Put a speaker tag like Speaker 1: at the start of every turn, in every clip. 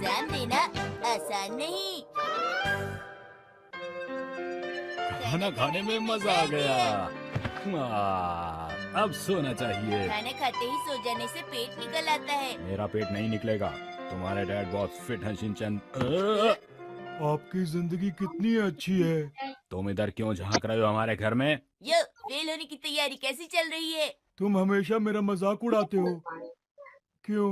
Speaker 1: Exam देना आसान नहीं।
Speaker 2: खाना खाने में मजा आ गया। अब सोना चाहिए।
Speaker 1: खाना खाते ही सो जाने से पेट निकल आता है।
Speaker 2: मेरा पेट नहीं निकलेगा। तुम्हारे डैड बहुत फिट हैं शिनचैन।
Speaker 3: आपकी जिंदगी कितनी अच्छी है।
Speaker 2: तुम इधर क्यों झांक रहे हो हमारे घर में?
Speaker 1: यो, फेल होने की तैयारी कैसी चल रही है?
Speaker 3: तुम हमेशा मेरा मजाक उड़ाते हो। क्यों?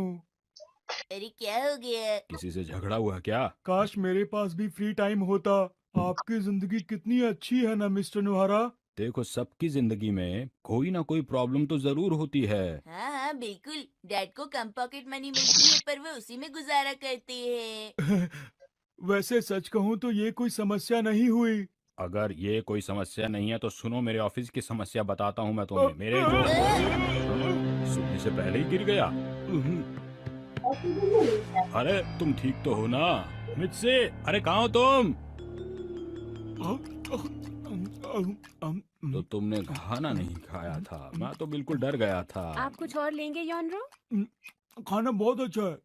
Speaker 1: अरे क्या हो गया?
Speaker 2: किसी से झगड़ा हुआ क्या?
Speaker 3: काश मेरे पास भी फ्री टाइम होता। आपकी जिंदगी कितनी अच्छी है ना मिस्टर नुहारा।
Speaker 2: देखो, सबकी जिंदगी में कोई ना कोई प्रॉब्लम तो जरूर होती है।
Speaker 1: हाँ हाँ बिल्कुल। डैड को कम पॉकेट मनी मिलती है पर वो उसी में गुजारा करते हैं।
Speaker 3: वैसे सच कहूँ तो ये कोई समस्या नहीं हुई।
Speaker 2: अगर ये कोई समस्या नहीं है तो सुनो, मेरे ऑफिस की समस्या बताता हूँ मैं तुम्हें। मेरे जो सुनने से पहले ही गिर गया। अरे तुम ठीक तो हो ना मुझसे? अरे कहाँ हो तुम? तो तुमने खाना नहीं खाया था। मैं तो बिल्कुल डर गया था।
Speaker 4: आप कुछ और लेंगे योनरो?
Speaker 3: खाना बहुत अच्छा है,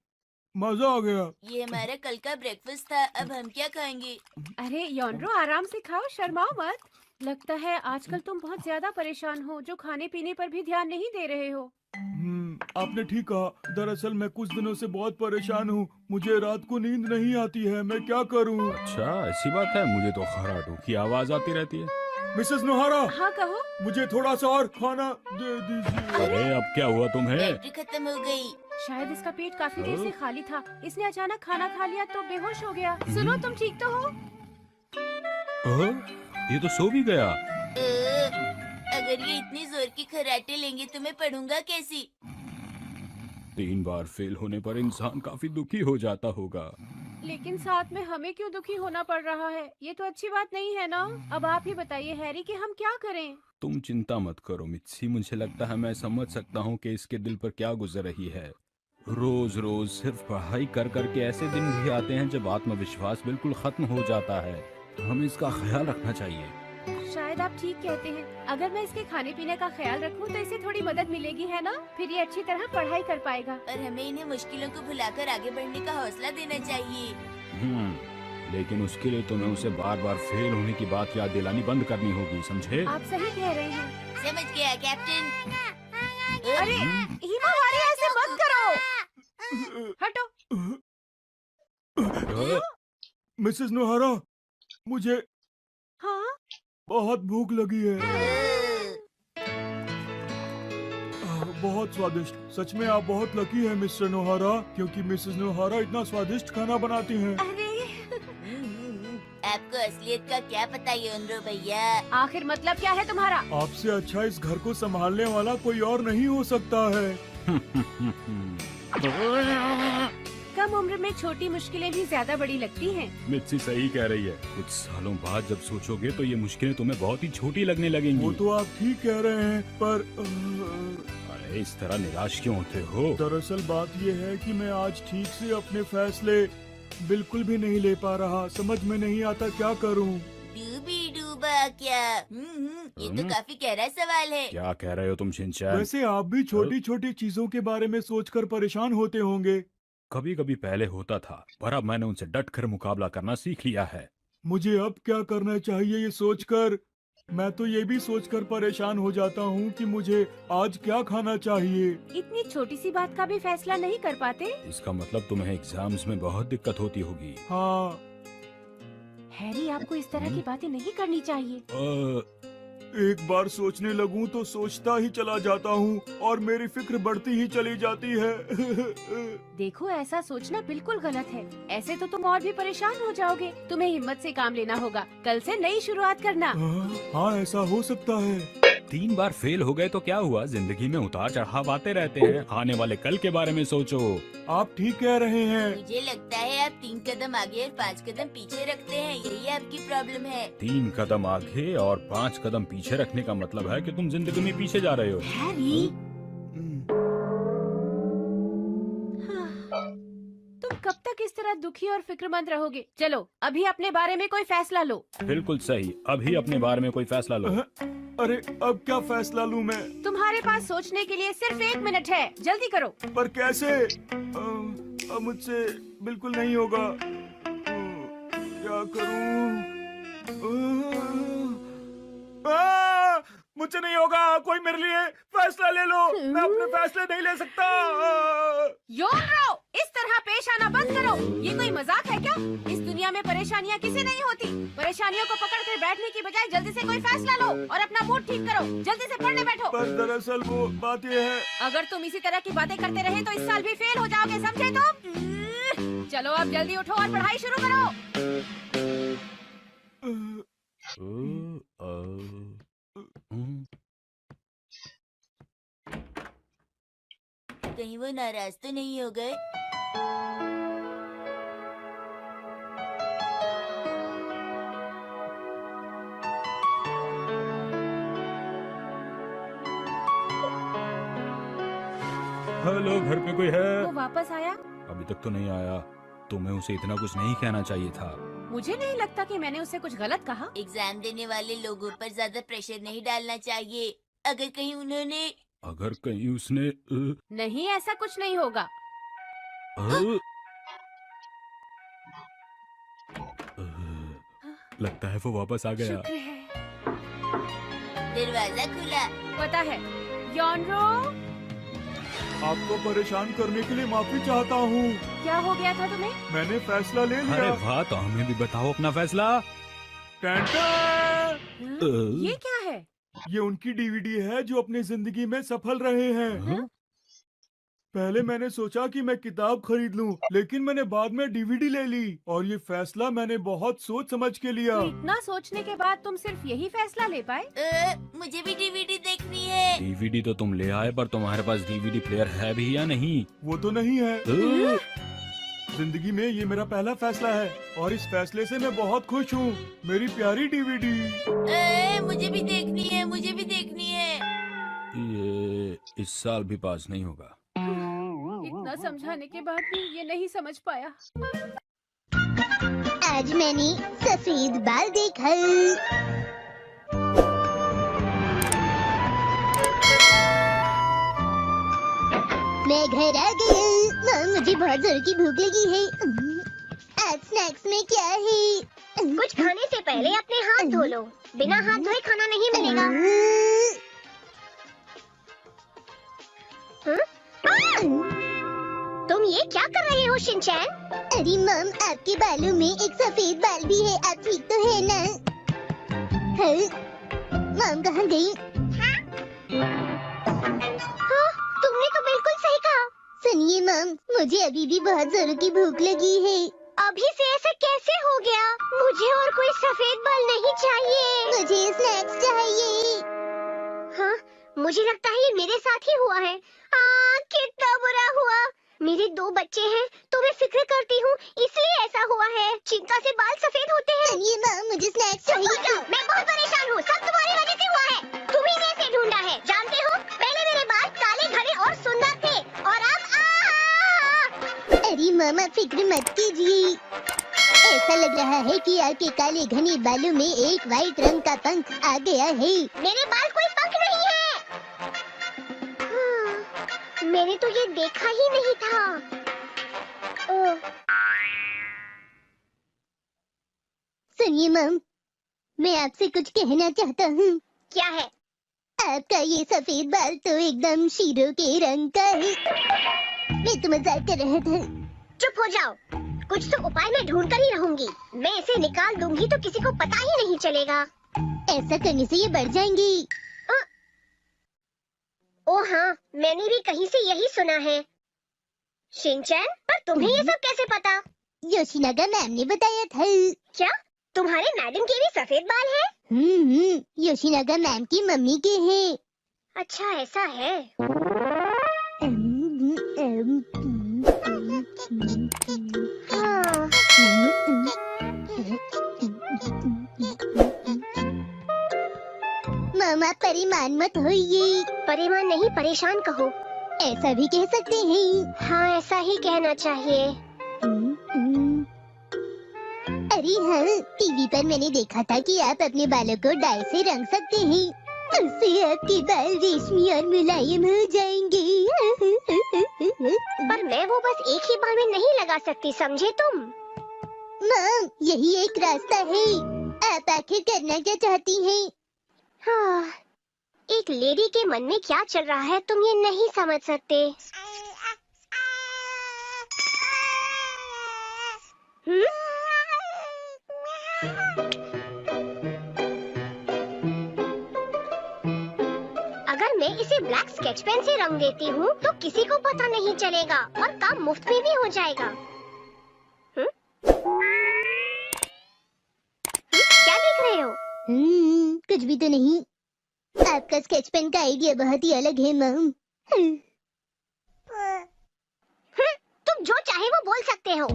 Speaker 3: मजा आ गया।
Speaker 1: ये हमारा कल का ब्रेकफास्ट था, अब हम क्या खाएंगे?
Speaker 4: अरे योनरो आराम से खाओ, शर्माओ मत। लगता है आजकल तुम बहुत ज्यादा परेशान हो, जो खाने पीने पर भी ध्यान नहीं दे रहे हो।
Speaker 3: आपने ठीक कहा। दरअसल मैं कुछ दिनों से बहुत परेशान हूँ। मुझे रात को नींद नहीं आती है, मैं क्या करूँ?
Speaker 2: अच्छा ऐसी बात है? मुझे तो खराटों की आवाज आती रहती है।
Speaker 3: मिसेस नुहारा,
Speaker 4: हाँ कहो।
Speaker 3: मुझे थोड़ा सा और खाना दे दीजिए।
Speaker 2: अरे अब क्या हुआ तुम्हें?
Speaker 1: बैटरी खत्म हो गई।
Speaker 4: शायद इसका पेट काफी देर से खाली था, इसने अचानक खाना खा लिया तो बेहोश हो गया। सुनो, तुम ठीक तो हो?
Speaker 2: ये तो सो भी गया।
Speaker 1: अगर ये इतनी जोर की खर्राटे लेंगे तो मैं पढ़ूंगा कैसी?
Speaker 2: 3 बार फेल होने पर इंसान काफी दुखी हो जाता होगा।
Speaker 4: लेकिन साथ में हमें क्यों दुखी होना पड़ रहा है? ये तो अच्छी बात नहीं है ना। अब आप ही बताइए हैरी कि हम क्या करें?
Speaker 2: तुम चिंता मत करो मित्सी। मुझे लगता है मैं समझ सकता हूँ कि इसके दिल पर क्या गुजर रही है। रोज रोज सिर्फ पढ़ाई कर कर के ऐसे दिन भी आते हैं जब आत्मविश्वास बिल्कुल खत्म हो जाता है। तो हमें इसका ख्याल रखना चाहिए।
Speaker 4: शायद आप ठीक कहते हैं। अगर मैं इसके खाने पीने का ख्याल रखूं तो इसे थोड़ी मदद मिलेगी, है ना? फिर ये अच्छी तरह पढ़ाई कर पाएगा।
Speaker 1: और हमें इन्हें मुश्किलों को भुलाकर आगे बढ़ने का हौसला देना चाहिए।
Speaker 2: लेकिन उसके लिए तुम्हें उसे बार बार फेल होने की बात याद दिलानी बंद करनी होगी, समझे?
Speaker 4: आप सही कह रहे हैं।
Speaker 1: समझ गया कैप्टन।
Speaker 4: अरे हिमावारी, ऐसे मत करो, हटो।
Speaker 3: मिसेस नुहारा, मुझे
Speaker 4: हाँ
Speaker 3: बहुत भूख लगी है। बहुत स्वादिष्ट। सच में आप बहुत लकी हैं मिस्टर नुहारा, क्योंकि मिसेस नुहारा इतना स्वादिष्ट खाना बनाती हैं।
Speaker 4: अरे
Speaker 1: आपको असलियत का क्या पता योनरो भैया?
Speaker 4: आखिर मतलब क्या है तुम्हारा?
Speaker 3: आपसे अच्छा इस घर को संभालने वाला कोई और नहीं हो सकता है।
Speaker 4: कम उम्र में छोटी मुश्किलें भी ज्यादा बड़ी लगती हैं।
Speaker 2: मित्सी सही कह रही है। कुछ सालों बाद जब सोचोगे तो ये मुश्किलें तुम्हें बहुत ही छोटी लगने लगेंगी।
Speaker 3: वो तो आप ठीक कह रहे हैं, पर
Speaker 2: अरे इस तरह निराश क्यों होते हो?
Speaker 3: दरअसल बात ये है कि मैं आज ठीक से अपने फैसले बिल्कुल भी नहीं ले पा रहा। समझ में नहीं आता क्या करूं।
Speaker 1: डूबी डूबा क्या? ये तो काफी गहरा सवाल है।
Speaker 2: क्या कह रहे हो तुम शिनचैन?
Speaker 3: वैसे आप भी छोटी छोटी चीजों के बारे में सोचकर परेशान होते होंगे।
Speaker 2: कभी कभी पहले होता था, पर अब मैंने उनसे डट कर मुकाबला करना सीख लिया है।
Speaker 3: मुझे अब क्या करना चाहिए ये सोचकर मैं तो ये भी सोचकर परेशान हो जाता हूँ कि मुझे आज क्या खाना चाहिए।
Speaker 4: इतनी छोटी सी बात का भी फैसला नहीं कर पाते?
Speaker 2: इसका मतलब तुम्हें एग्जाम्स में बहुत दिक्कत होती होगी।
Speaker 3: हाँ,
Speaker 4: हैरी, आपको इस तरह की बातें नहीं करनी चाहिए।
Speaker 3: एक बार सोचने लगूं तो सोचता ही चला जाता हूँ और मेरी फिक्र बढ़ती ही चली जाती है।
Speaker 4: देखो, ऐसा सोचना बिल्कुल गलत है। ऐसे तो तुम और भी परेशान हो जाओगे। तुम्हें हिम्मत से काम लेना होगा। कल से नई शुरुआत करना।
Speaker 3: हाँ, ऐसा हो सकता है।
Speaker 2: 3 बार फेल हो गए तो क्या हुआ? जिंदगी में उतार चढ़ाव आते रहते हैं। आने वाले कल के बारे में सोचो।
Speaker 3: आप ठीक कह रहे हैं।
Speaker 1: मुझे लगता है आप 3 कदम आगे और 5 कदम पीछे रखते हैं। यही आपकी प्रॉब्लम है।
Speaker 2: 3 कदम आगे और 5 कदम पीछे रखने का मतलब है कि तुम जिंदगी में पीछे जा रहे हो।
Speaker 4: हैरी, तुम कब तक इस तरह दुखी और फिक्रमंद रहोगे? चलो अभी अपने बारे में कोई फैसला लो।
Speaker 2: बिल्कुल सही, अभी अपने बारे में कोई फैसला लो।
Speaker 3: अरे अब क्या फैसला लूं मैं?
Speaker 4: तुम्हारे पास सोचने के लिए सिर्फ 1 मिनट है, जल्दी करो।
Speaker 3: पर कैसे? मुझसे बिल्कुल नहीं होगा। क्या करूं? मुझसे नहीं होगा। कोई मेरे लिए फैसला ले लो। मैं अपने फैसले नहीं ले सकता।
Speaker 4: योनरो, इस तरह पेश आना बंद करो। ये कोई मजाक है क्या? इस दुनिया में परेशानियाँ किसी नहीं होती। परेशानियों को पकड़ कर बैठने की बजाय जल्दी से कोई फैसला लो और अपना मूड ठीक करो। जल्दी से पढ़ने बैठो।
Speaker 3: पर दरअसल वो बात ये है।
Speaker 4: अगर तुम इसी तरह की बातें करते रहे तो इस साल भी फेल हो जाओगे, समझे तुम? चलो अब जल्दी उठो और पढ़ाई शुरू करो।
Speaker 1: कहीं वो नाराज तो नहीं हो गए?
Speaker 2: हेलो, घर पे कोई है?
Speaker 4: वो वापस आया?
Speaker 2: अभी तक तो नहीं आया। तुम्हें उसे इतना कुछ नहीं कहना चाहिए था।
Speaker 4: मुझे नहीं लगता कि मैंने उससे कुछ गलत कहा।
Speaker 1: एग्जाम देने वाले लोगों पर ज्यादा प्रेशर नहीं डालना चाहिए। अगर कहीं उसने
Speaker 4: नहीं, ऐसा कुछ नहीं होगा।
Speaker 2: लगता है वो वापस आ गया।
Speaker 4: शुक्र है।
Speaker 1: दरवाजा खुला।
Speaker 4: पता है योनरो,
Speaker 3: आपको परेशान करने के लिए माफी चाहता हूँ।
Speaker 4: क्या हो गया था तुम्हें?
Speaker 3: मैंने फैसला ले
Speaker 2: अरे
Speaker 3: लिया।
Speaker 2: वाह, तो हमें भी बताओ अपना फैसला।
Speaker 4: ये क्या है?
Speaker 3: ये उनकी डीवीडी है जो अपनी जिंदगी में सफल रहे हैं। पहले मैंने सोचा कि मैं किताब खरीद लूं, लेकिन मैंने बाद में डीवीडी ले ली और ये फैसला मैंने बहुत सोच समझ के लिया।
Speaker 4: तो इतना सोचने के बाद तुम सिर्फ यही फैसला ले पाए?
Speaker 1: मुझे भी डीवीडी देखनी है।
Speaker 2: डीवीडी तो तुम ले आए, पर तुम्हारे पास डीवीडी प्लेयर है भी या नहीं?
Speaker 3: वो तो नहीं है। जिंदगी में ये मेरा पहला फैसला है और इस फैसले से मैं बहुत खुश हूँ। मेरी प्यारी डीवीडी।
Speaker 1: मुझे भी देखनी है, मुझे भी देखनी है।
Speaker 2: ये इस साल भी पास नहीं होगा।
Speaker 4: इतना समझाने के बाद भी ये नहीं समझ पाया।
Speaker 5: आज मैंने सफेद बाल देखा। मैं घर आ गई। माँ, मुझे बहुत जोर की भूख लगी है। आज स्नैक्स में क्या है?
Speaker 6: कुछ खाने से पहले अपने हाथ धो लो। बिना हाथ धोए खाना नहीं मिलेगा। तुम ये क्या कर रहे हो शिनचैन?
Speaker 5: अरे मम, आपके बालों में एक सफेद बाल भी है। आप ठीक तो है ना? मम कहाँ गई?
Speaker 6: हाँ, तुमने तो बिल्कुल सही कहा।
Speaker 5: सुनिए मम, मुझे अभी भी बहुत जोरों की भूख लगी है।
Speaker 6: अभी से ऐसा कैसे हो गया? मुझे और कोई सफेद बाल नहीं चाहिए।
Speaker 5: मुझे स्नैक्स चाहिए।
Speaker 6: हाँ, मुझे लगता है ये मेरे साथ ही हुआ है। कितना बुरा हुआ। मेरे 2 बच्चे हैं तो मैं फिक्र करती हूँ, इसलिए ऐसा हुआ है। चिंता से बाल सफेद होते हैं।
Speaker 5: सुनिए मम, मुझे स्नैक्स
Speaker 6: चुप हो
Speaker 5: चाहिए।
Speaker 6: जाओ, मैं बहुत परेशान हूँ। सब तुम्हारी वजह से हुआ है। तुम्ही ने इसे ढूंढा है। जानते हो, पहले मेरे बाल काले घने और सुंदर थे और अब
Speaker 5: अरे मामा, फिक्र मत कीजिए। ऐसा लग रहा है कि आपके काले घने बालों में एक वाइट रंग का पंख आ गया है।
Speaker 6: मेरे बाल कोई पंख नहीं है। मैंने तो ये देखा ही नहीं था।
Speaker 5: सुनिए मम, मैं आपसे कुछ कहना चाहता हूँ।
Speaker 6: क्या है?
Speaker 5: आपका ये सफेद बाल तो एकदम शीरों के रंग का है। मैं तो मजाक कर रहा था।
Speaker 6: चुप हो जाओ। कुछ तो उपाय मैं ढूंढ कर ही रहूंगी। मैं इसे निकाल दूंगी तो किसी को पता ही नहीं चलेगा।
Speaker 5: ऐसा करने से ये बढ़ जाएंगी।
Speaker 6: ओ हाँ, मैंने भी कहीं से यही सुना है। शिनचैन, पर तुम्हें ये सब कैसे पता?
Speaker 5: योशिनागा मैम ने बताया था।
Speaker 6: क्या तुम्हारे मैडम के भी सफेद बाल हैं?
Speaker 5: योशिनागा मैम की मम्मी के हैं।
Speaker 6: अच्छा, ऐसा है। हाँ।
Speaker 5: मामा, परेशान मत होइए।
Speaker 6: परेशान नहीं, परेशान कहो।
Speaker 5: ऐसा भी कह सकते हैं।
Speaker 6: हाँ, ऐसा ही कहना चाहिए।
Speaker 5: अरे हाँ, टीवी पर मैंने देखा था कि आप अपने बालों को डाई से रंग सकते हैं। उससे आपके बाल रेशमी और मुलायम हो जाएंगे।
Speaker 6: पर मैं वो बस एक ही बार में नहीं लगा सकती, समझे तुम?
Speaker 5: मॉम, यही एक रास्ता है। आप आखिर करना क्या चाहती हैं?
Speaker 6: हाँ, एक लेडी के मन में क्या चल रहा है तुम ये नहीं समझ सकते। अगर मैं इसे ब्लैक स्केच पेन से रंग देती हूँ तो किसी को पता नहीं चलेगा और काम मुफ्त में भी हो जाएगा। क्या देख रहे हो?
Speaker 5: कुछ भी तो नहीं। आपका स्केच पेन का आइडिया बहुत ही अलग है मॉम।
Speaker 6: तुम जो चाहे वो बोल सकते हो।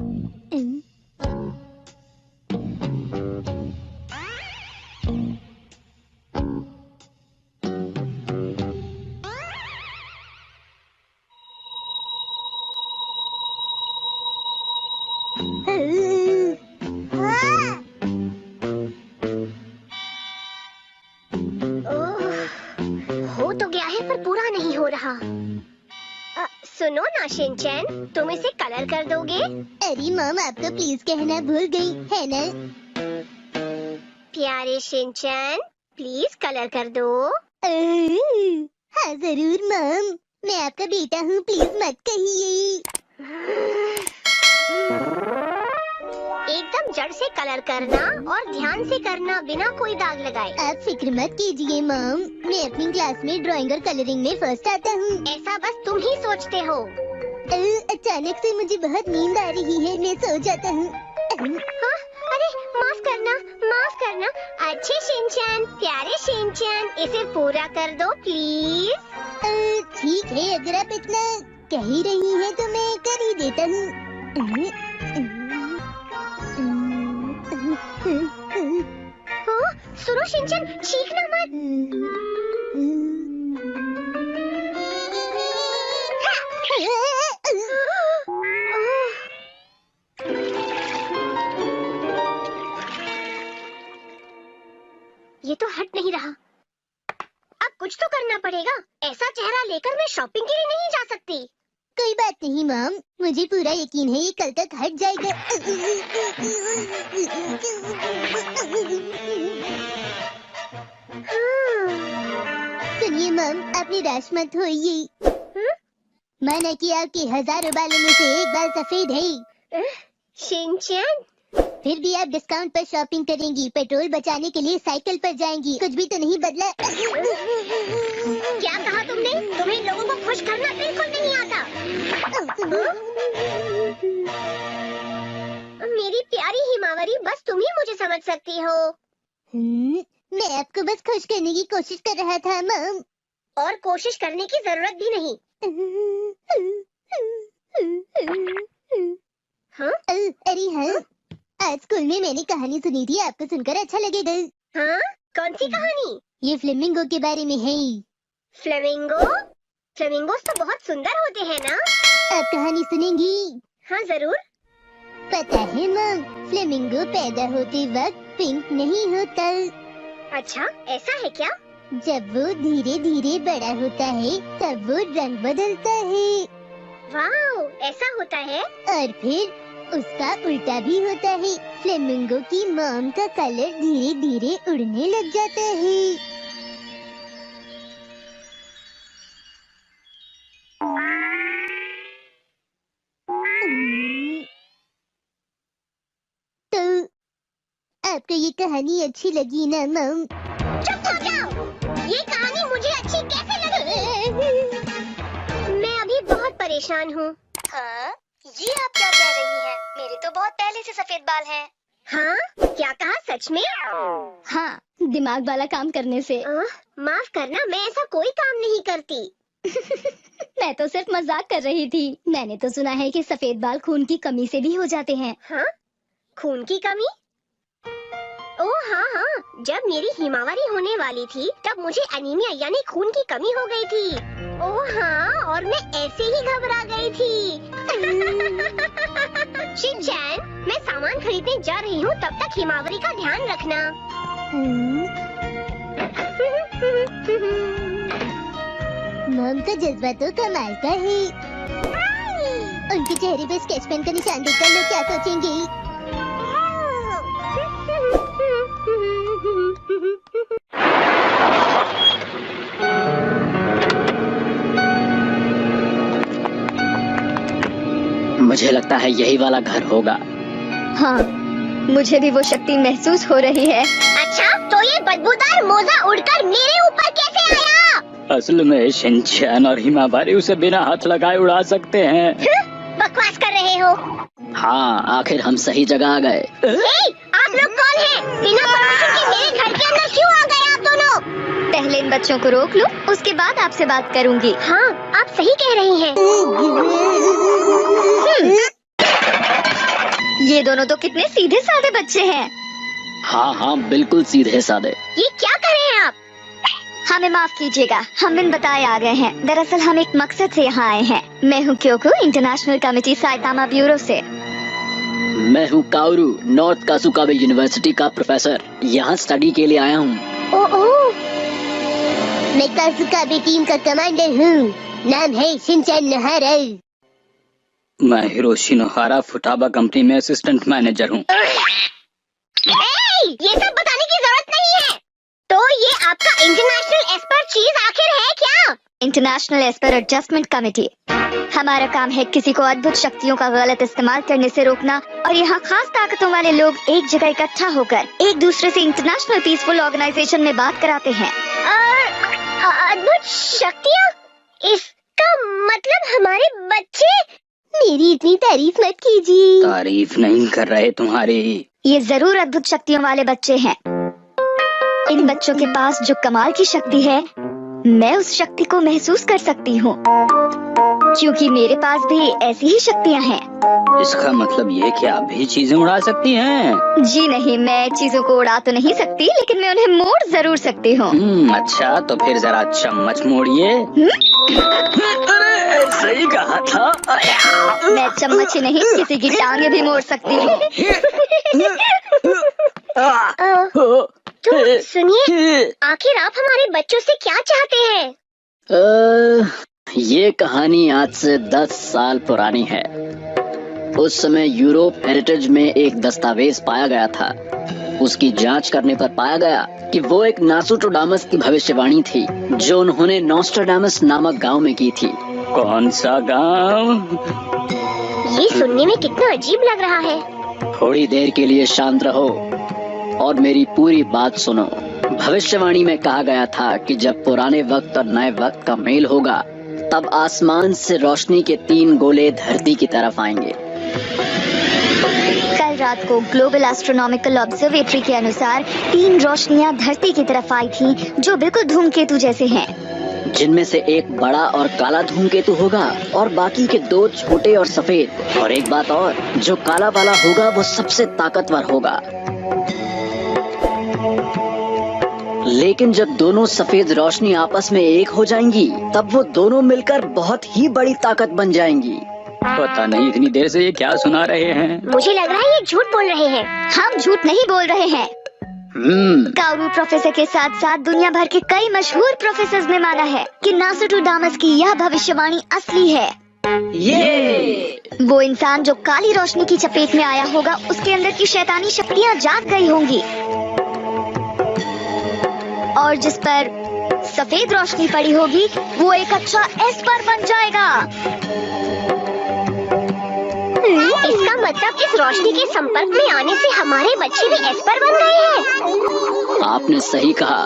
Speaker 6: हो तो गया है पर पूरा नहीं हो रहा। सुनो ना शिनचैन, तुम इसे कलर कर दोगे?
Speaker 5: अरे मॉम, आप तो प्लीज कहना भूल गई है ना।
Speaker 6: प्यारे शिनचैन, प्लीज कलर कर दो।
Speaker 5: हाँ जरूर मॉम, मैं आपका बेटा हूँ, प्लीज मत कहिए।
Speaker 6: एकदम जड़ से कलर करना और ध्यान से करना, बिना कोई दाग लगाए।
Speaker 5: आप फिक्र मत कीजिए मॉम, मैं अपनी क्लास में ड्राइंग और कलरिंग में फर्स्ट आता हूँ।
Speaker 6: ऐसा बस तुम ही सोचते हो।
Speaker 5: अचानक से मुझे बहुत नींद आ रही है, मैं सो जाता हूँ।
Speaker 6: हाँ? अरे माफ करना, माफ करना। अच्छे शिनचैन, प्यारे शिनचैन, इसे पूरा कर दो प्लीज।
Speaker 5: ठीक है, अगर आप इतना कह ही रही हैं तो मैं कर ही देता हूँ।
Speaker 6: सुनो शिनचैन, चीखना मत। ये तो हट नहीं रहा। अब कुछ तो करना पड़ेगा। ऐसा चेहरा लेकर मैं शॉपिंग के लिए नहीं जा सकती।
Speaker 5: कोई बात नहीं मॉम, मुझे पूरा यकीन है ये कल तक हट जाएगा। सुनिए मॉम, आप निराश मत होइए। माना कि आपके हजारों बालों में से एक बाल सफेद है,
Speaker 6: शिनचैन,
Speaker 5: फिर भी आप डिस्काउंट पर शॉपिंग करेंगी, पेट्रोल बचाने के लिए साइकिल पर जाएंगी, कुछ भी तो नहीं बदला।
Speaker 6: क्या कहा तुमने? तुम्हें लोगों को खुश करना बिल्कुल नहीं आता। मेरी प्यारी हिमावरी, बस तुम ही मुझे समझ सकती हो।
Speaker 5: मैं आपको बस खुश करने की कोशिश कर रहा था मॉम।
Speaker 6: और कोशिश करने की जरूरत भी नहीं। हाँ?
Speaker 5: अरे हाँ, आज स्कूल में मैंने कहानी सुनी थी, आपको सुनकर अच्छा लगेगा।
Speaker 6: हाँ? कौन सी कहानी?
Speaker 5: ये फ्लेमिंगो के बारे में है।
Speaker 6: फ्लेमिंगो? फ्लेमिंगोस तो बहुत सुंदर होते हैं ना?
Speaker 5: आप कहानी सुनेंगी?
Speaker 6: हाँ जरूर।
Speaker 5: पता है मॉम, फ्लेमिंगो पैदा होते वक्त पिंक नहीं होता।
Speaker 6: अच्छा, ऐसा है क्या?
Speaker 5: जब वो धीरे धीरे बड़ा होता है तब वो रंग बदलता है।
Speaker 6: वाओ, ऐसा होता है?
Speaker 5: और फिर उसका उल्टा भी होता है। फ्लेमिंगो की मॉम का कलर धीरे धीरे उड़ने लग जाता है। तो आपको ये कहानी अच्छी लगी ना मॉम?
Speaker 6: चुप हो जाओ। ये कहानी मुझे अच्छी कैसे लगी? मैं अभी बहुत परेशान हूँ।
Speaker 7: हाँ? ये आप क्या कह रही हैं? मेरे तो बहुत पहले से सफेद बाल हैं।
Speaker 6: हाँ? क्या कहा, सच में?
Speaker 7: हाँ, दिमाग वाला काम करने से।
Speaker 6: माफ करना, मैं ऐसा कोई काम नहीं करती।
Speaker 7: मैं तो सिर्फ मजाक कर रही थी। मैंने तो सुना है कि सफेद बाल खून की कमी से भी हो जाते हैं।
Speaker 6: हाँ? खून की कमी? ओह हाँ हाँ, जब मेरी हिमावरी होने वाली थी तब मुझे एनीमिया यानी खून की कमी हो गई थी। ओह हाँ, और मैं ऐसे ही घबरा गई थी। शिनचैन, मैं सामान खरीदने जा रही हूँ, तब तक हिमावरी का ध्यान रखना।
Speaker 5: मॉम का जज्बा तो कमाल का है। उनके चेहरे पे स्केच पेन का निशान देखकर लोग क्या सोचेंगे?
Speaker 8: मुझे लगता है यही वाला घर होगा।
Speaker 7: हाँ, मुझे भी वो शक्ति महसूस हो रही है।
Speaker 6: अच्छा, तो ये बदबूदार मोजा उड़कर मेरे ऊपर कैसे आया?
Speaker 8: असल में शिनचैन और हिमाबारी उसे बिना हाथ लगाए उड़ा सकते हैं।
Speaker 6: बकवास कर रहे हो।
Speaker 8: हाँ, आखिर हम सही जगह आ गए।
Speaker 6: आप लोग कौन हैं? बिना परमिशन के मेरे घर के अंदर क्यों आ गए आप दोनों?
Speaker 7: पहले इन बच्चों को रोक लो, उसके बाद आपसे बात करूंगी।
Speaker 6: हाँ, आप सही कह रही हैं।
Speaker 7: ये दोनों तो कितने सीधे साधे बच्चे हैं।
Speaker 8: हाँ हाँ, बिल्कुल सीधे साधे।
Speaker 6: ये क्या कर रहे हैं आप?
Speaker 7: हमें माफ कीजिएगा, हम बिन बताए आ गए हैं। दरअसल हम एक मकसद से यहाँ आए हैं। मैं हूँ Kyoko, international committee Saitama bureau से।
Speaker 8: मैं हूँ काउरू, नॉर्थ कासुकाबे यूनिवर्सिटी का प्रोफेसर। यहाँ स्टडी के लिए आया हूँ।
Speaker 5: ओह, मैं कासुकाबे टीम का कमांडर हूँ। नाम है शिनचैन नोहारा।
Speaker 8: मैं हिरोशी नोहारा फुटाबा कंपनी में असिस्टेंट मैनेजर हूँ।
Speaker 6: ये सब बताने की जरूरत नहीं है। तो ये आपका इंटरनेशनल एस्पर चीज आखिर है क्या?
Speaker 7: International Esper adjustment committee. हमारा काम है किसी को अद्भुत शक्तियों का गलत इस्तेमाल करने से रोकना, और यहाँ खास ताकतों वाले लोग एक जगह इकट्ठा होकर एक दूसरे से इंटरनेशनल पीसफुल ऑर्गेनाइजेशन में बात कराते हैं।
Speaker 6: अद्भुत शक्तियाँ? इसका मतलब हमारे बच्चे?
Speaker 5: मेरी इतनी तारीफ मत कीजिए।
Speaker 8: तारीफ नहीं कर रहे तुम्हारी।
Speaker 7: ये जरूर अद्भुत शक्तियों वाले बच्चे हैं। इन बच्चों के पास जो कमाल की शक्ति है, मैं उस शक्ति को महसूस कर सकती हूँ, क्योंकि मेरे पास भी ऐसी ही शक्तियाँ हैं।
Speaker 8: इसका मतलब ये कि आप भी चीजें उड़ा सकती हैं?
Speaker 7: जी नहीं, मैं चीजों को उड़ा तो नहीं सकती, लेकिन मैं उन्हें मोड़ जरूर सकती हूँ।
Speaker 8: अच्छा, तो फिर जरा चम्मच मोड़िए। सही कहा था।
Speaker 7: मैं चम्मच ही नहीं, किसी की टांगे भी मोड़ सकती हूँ।
Speaker 6: तो सुनिए, आखिर आप हमारे बच्चों से क्या चाहते हैं?
Speaker 8: ये कहानी आज से 10 साल पुरानी है। उस समय यूरोप हेरिटेज में एक दस्तावेज पाया गया था। उसकी जांच करने पर पाया गया कि वो एक नासुटोडामस की भविष्यवाणी थी, जो उन्होंने नॉस्ट्राडामस नामक गांव में की थी। कौन सा गांव?
Speaker 6: ये सुनने में कितना अजीब लग रहा है।
Speaker 8: थोड़ी देर के लिए शांत रहो और मेरी पूरी बात सुनो। भविष्यवाणी में कहा गया था कि जब पुराने वक्त और नए वक्त का मेल होगा, तब आसमान से रोशनी के 3 गोले धरती की तरफ आएंगे।
Speaker 7: कल रात को ग्लोबल एस्ट्रोनॉमिकल ऑब्जर्वेटरी के अनुसार 3 रोशनियां धरती की तरफ आई थीं, जो बिल्कुल धूमकेतु जैसे हैं,
Speaker 8: जिनमें से एक बड़ा और काला धूमकेतु होगा और बाकी के 2 छोटे और सफेद। और एक बात और, जो काला वाला होगा वो सबसे ताकतवर होगा। लेकिन जब दोनों सफेद रोशनी आपस में एक हो जाएंगी, तब वो दोनों मिलकर बहुत ही बड़ी ताकत बन जाएंगी। पता नहीं इतनी देर से ये क्या सुना रहे हैं।
Speaker 6: मुझे लग रहा है ये झूठ बोल रहे हैं।
Speaker 7: हम झूठ नहीं बोल रहे हैं। काउरू प्रोफेसर के साथ साथ दुनिया भर के कई मशहूर प्रोफेसर्स ने माना है कि नासुटोडामस की यह भविष्यवाणी असली है।
Speaker 8: ये
Speaker 7: वो इंसान जो काली रोशनी की चपेट में आया होगा, उसके अंदर की शैतानी शक्तियाँ जाग गई होंगी, और जिस पर सफेद रोशनी पड़ी होगी, वो एक अच्छा एस्पर बन जाएगा।
Speaker 6: इसका मतलब इस रोशनी के संपर्क में आने से हमारे बच्चे भी एस्पर बन गए हैं।
Speaker 8: आपने सही कहा।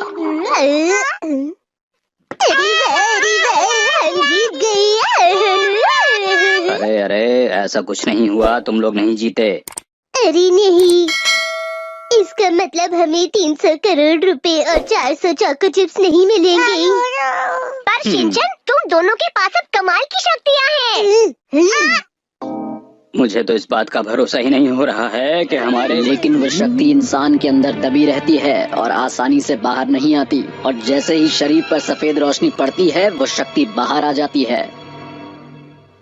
Speaker 5: हम जीत गए।
Speaker 8: अरे अरे, ऐसा कुछ नहीं हुआ, तुम लोग नहीं जीते।
Speaker 5: अरे नहीं, इसका मतलब हमें 300 करोड़ रुपए और 400 चोको चिप्स नहीं मिलेंगे।
Speaker 6: पर शिनचैन, तुम दोनों के पास अब कमाल की शक्तियाँ हैं।
Speaker 8: मुझे तो इस बात का भरोसा ही नहीं हो रहा है कि हमारे, लेकिन वो शक्ति इंसान के अंदर दबी रहती है और आसानी से बाहर नहीं आती, और जैसे ही शरीर पर सफेद रोशनी पड़ती है, वो शक्ति बाहर आ जाती है।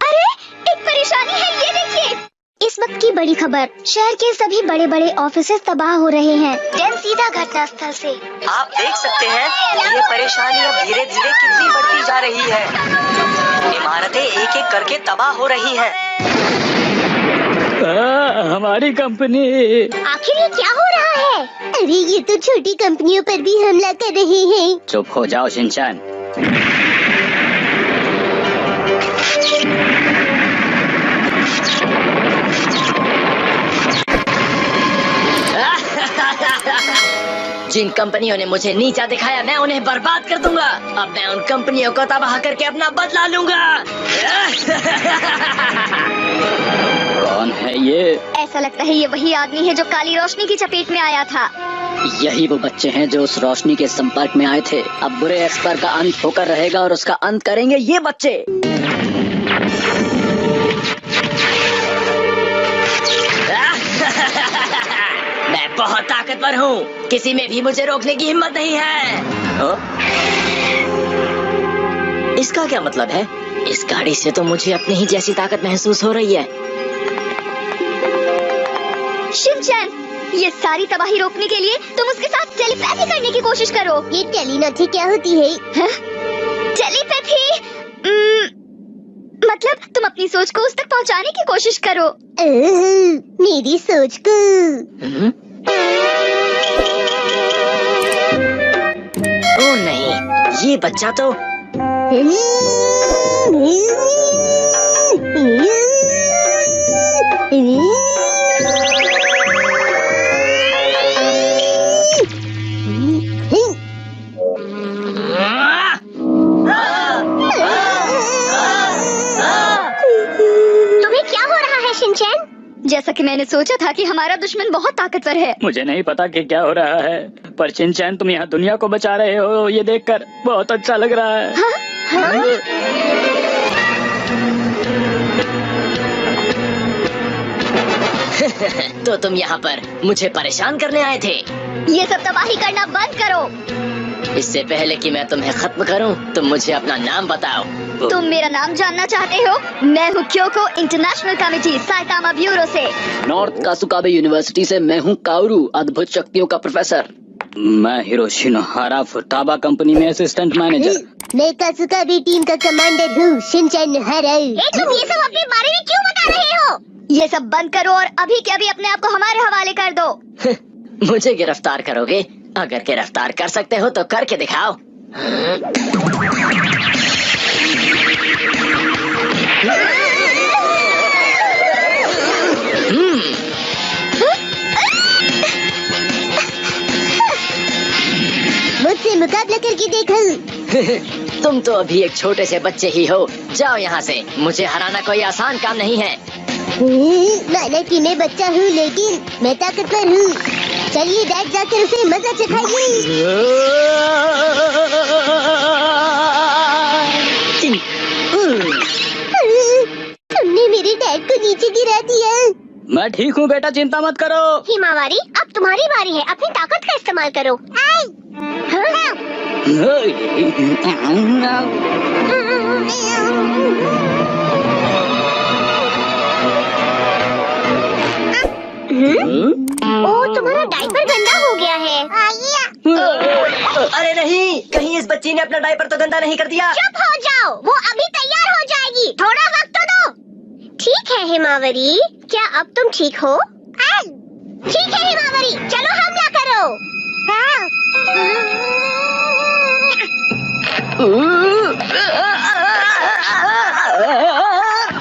Speaker 7: अरे, एक परेशानी है, ये देखिए। इस इस वक्त की बड़ी खबर, शहर के सभी बड़े बड़े ऑफिसेज तबाह हो रहे हैं। जैन सीधा घटना स्थल से।
Speaker 9: आप देख सकते हैं ये परेशानी अब धीरे धीरे कितनी बढ़ती जा रही है। इमारतें एक एक करके तबाह हो रही हैं।
Speaker 8: हमारी कंपनी।
Speaker 6: आखिर ये क्या हो रहा है? अरे ये तो छोटी कंपनियों पर भी हमला कर रहे हैं।
Speaker 8: चुप हो जाओ शिनचैन।
Speaker 9: जिन कंपनियों ने मुझे नीचा दिखाया मैं उन्हें बर्बाद कर दूंगा। अब मैं उन कंपनियों को तबाह करके अपना बदला लूंगा।
Speaker 8: कौन है ये?
Speaker 7: ऐसा लगता है ये वही आदमी है जो काली रोशनी की चपेट में आया था।
Speaker 8: यही वो बच्चे हैं जो उस रोशनी के संपर्क में आए थे। अब बुरे एस्पर का अंत होकर रहेगा और उसका अंत करेंगे ये बच्चे।
Speaker 9: मैं बहुत ताकतवर हूँ, किसी में भी मुझे रोकने की हिम्मत नहीं है। इसका क्या मतलब है? इस गाड़ी से तो मुझे अपनी ही जैसी ताकत महसूस हो रही है।
Speaker 7: शिनचैन, ये सारी तबाही रोकने के लिए तुम उसके साथ टेलीपैथी करने की कोशिश करो।
Speaker 6: ये टेलीपैथी क्या होती है?
Speaker 7: टेलीपैथी मतलब तुम अपनी सोच को उस तक पहुंचाने की कोशिश करो।
Speaker 6: मेरी सोच को।
Speaker 9: ओ नहीं, ये बच्चा तो
Speaker 7: जैसा कि मैंने सोचा था कि हमारा दुश्मन बहुत ताकतवर है।
Speaker 8: मुझे नहीं पता कि क्या हो रहा है, पर शिनचैन तुम यहाँ दुनिया को बचा रहे हो, ये देखकर बहुत अच्छा लग रहा है।
Speaker 7: हाँ? हाँ?
Speaker 9: तो तुम यहाँ पर मुझे परेशान करने आए थे?
Speaker 7: ये सब तबाही करना बंद करो।
Speaker 9: इससे पहले कि मैं तुम्हें खत्म करूं, तुम मुझे अपना नाम बताओ।
Speaker 7: तुम मेरा नाम जानना चाहते हो? मैं हूँ Kyoko international committee Saitama bureau से।
Speaker 8: नॉर्थ कासुकाबे यूनिवर्सिटी से मैं हूँ काउरू, अद्भुत शक्तियों का प्रोफेसर। मैं हिरोशी नोहारा फुटाबा कंपनी में असिस्टेंट मैनेजर।
Speaker 6: मैं कासुकाबे टीम का कमांडर हूँ, शिनचैन नोहारा। तुम ये सब अपने बारे में क्यों बता रहे हो?
Speaker 7: ये सब बंद करो और अभी के अभी अपने आप को हमारे हवाले कर दो।
Speaker 9: मुझे गिरफ्तार करोगे? अगर गिरफ्तार कर सकते हो तो करके दिखाओ।
Speaker 6: मुझसे मुकाबला करके देखो।
Speaker 9: तुम तो अभी एक छोटे से बच्चे ही हो, जाओ यहाँ से। मुझे हराना कोई आसान काम नहीं है।
Speaker 6: माना कि मैं बच्चा हूँ लेकिन मैं ताकतवर हूँ। चलिए डैड जाकर उसे मजा चखाइए। तुमने मेरे डैड को नीचे गिरा दिया।
Speaker 8: मैं ठीक हूँ बेटा, चिंता मत करो।
Speaker 6: हिमावारी, अब तुम्हारी बारी है, अपनी ताकत का इस्तेमाल करो। ओह, तुम्हारा डायपर गंदा हो गया है।
Speaker 9: अरे नहीं, कहीं इस बच्ची ने अपना डायपर तो गंदा नहीं कर दिया?
Speaker 6: चुप हो जाओ, वो अभी तैयार हो जाएगी, थोड़ा वक्त तो दो। ठीक है हिमावरी, क्या अब तुम ठीक हो? ठीक है हिमावरी, चलो हमला करो।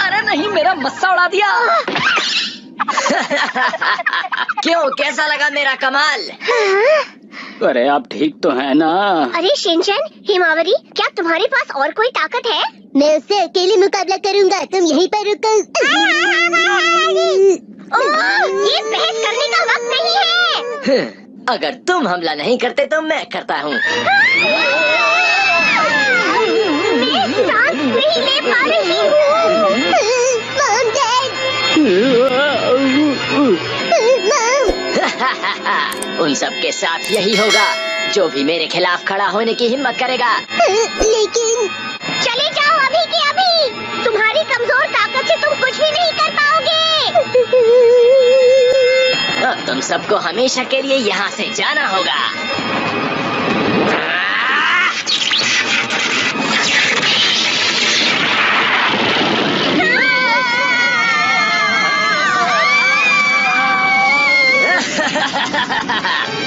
Speaker 9: अरे नहीं, मेरा मस्सा उड़ा दिया। क्यों, कैसा लगा मेरा कमाल?
Speaker 8: अरे आप ठीक तो है ना?
Speaker 6: अरे शिनचैन, हिमावरी, क्या तुम्हारे पास और कोई ताकत है? मैं उससे अकेले मुकाबला करूंगा, तुम यहीं पर रुको। ये बहस करने का वक्त नहीं है।
Speaker 9: अगर तुम हमला नहीं करते तो मैं करता हूँ।
Speaker 6: मैं सांस नहीं ले पा रही हूँ। Mom, dad.
Speaker 9: उन सब के साथ यही होगा, जो भी मेरे खिलाफ खड़ा होने की हिम्मत करेगा।
Speaker 6: लेकिन चले जाओ अभी के अभी, तुम्हारी कमजोर ताकत से तुम कुछ भी नहीं कर पाओगे।
Speaker 9: तुम सबको हमेशा के लिए यहाँ से जाना होगा।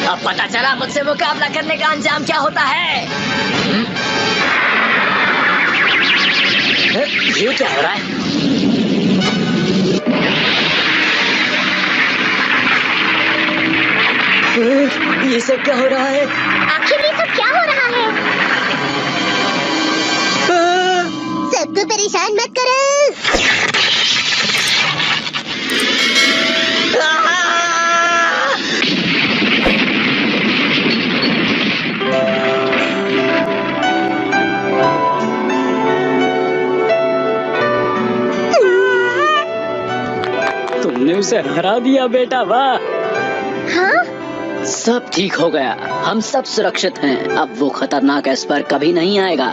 Speaker 9: अब पता चला मुझसे मुकाबला करने का अंजाम क्या होता है। ये क्या हो रहा है? ये सब क्या हो रहा है?
Speaker 6: आखिर ये सब क्या हो रहा है? सबको परेशान मत करो।
Speaker 8: तुमने उसे हरा दिया बेटा, वाह।
Speaker 6: हाँ?
Speaker 8: सब ठीक हो गया, हम सब सुरक्षित हैं। अब वो खतरनाक एस्पर कभी नहीं आएगा।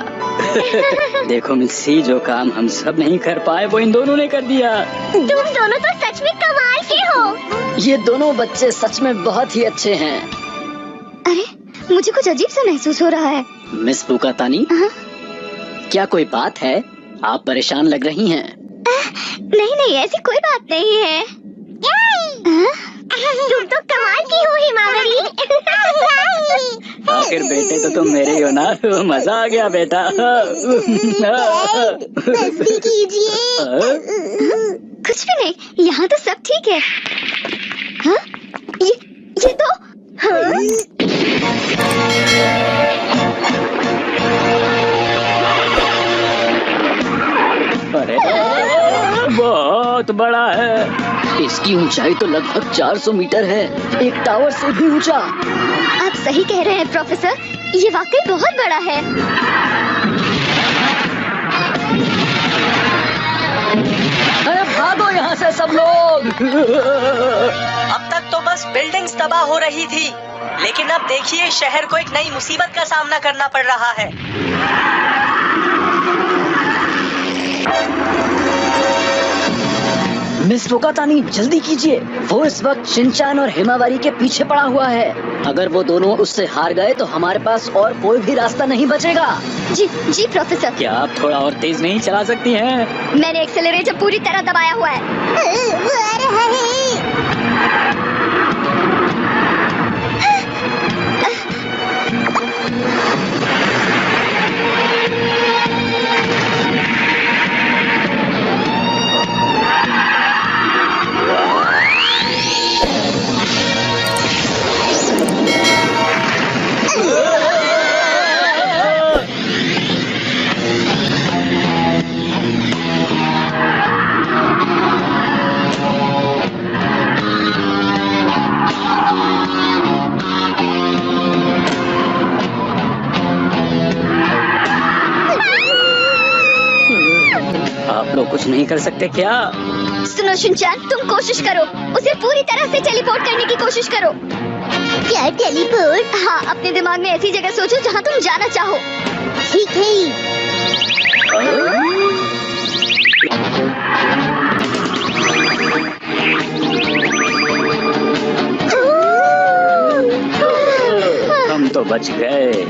Speaker 8: देखो मिस्सी, जो काम हम सब नहीं कर पाए वो इन दोनों ने कर दिया।
Speaker 6: तुम दोनों तो सच में कमाल के हो।
Speaker 8: ये दोनों बच्चे सच में बहुत ही अच्छे हैं।
Speaker 7: अरे मुझे कुछ अजीब सा महसूस हो रहा है।
Speaker 8: मिस पुकातानी, क्या कोई बात है? आप परेशान लग रही हैं।
Speaker 7: नहीं नहीं, ऐसी कोई बात नहीं है।
Speaker 6: तुम तो कमाल की हो हिमावरी।
Speaker 8: आखिर बेटे तो तुम मेरे ही हो ना। मजा आ गया बेटा।
Speaker 6: मस्ती कीजिए।
Speaker 7: कुछ भी नहीं, यहाँ तो सब ठीक है। हाँ? ये तो
Speaker 8: अरे बहुत बड़ा है। इसकी ऊंचाई तो लगभग 400 मीटर है, एक टावर से भी ऊंचा।
Speaker 7: आप सही कह रहे हैं प्रोफेसर, ये वाकई बहुत बड़ा है।
Speaker 8: अरे भागो यहाँ से सब लोग।
Speaker 9: अब तक तो बस बिल्डिंग्स तबाह हो रही थी, लेकिन अब देखिए शहर को एक नई मुसीबत का सामना करना पड़ रहा है।
Speaker 8: मिस पुकातानी, जल्दी कीजिए। वो इस वक्त शिनचान और हिमावारी के पीछे पड़ा हुआ है। अगर वो दोनों उससे हार गए तो हमारे पास और कोई भी रास्ता नहीं बचेगा।
Speaker 7: जी जी प्रोफेसर।
Speaker 8: क्या आप थोड़ा और तेज नहीं चला सकती हैं?
Speaker 7: मैंने एक्सेलरेटर पूरी तरह दबाया हुआ है।
Speaker 6: वो आ रहा है।
Speaker 8: आप लोग कुछ नहीं कर सकते क्या?
Speaker 7: सुनो शिनचान, तुम कोशिश करो, उसे पूरी तरह से टेलीपोर्ट करने की कोशिश करो।
Speaker 6: क्या टेलीपोर्ट?
Speaker 7: हाँ, अपने दिमाग में ऐसी जगह सोचो जहाँ तुम जाना चाहो।
Speaker 6: ठीक है।
Speaker 8: हम तो बच गए।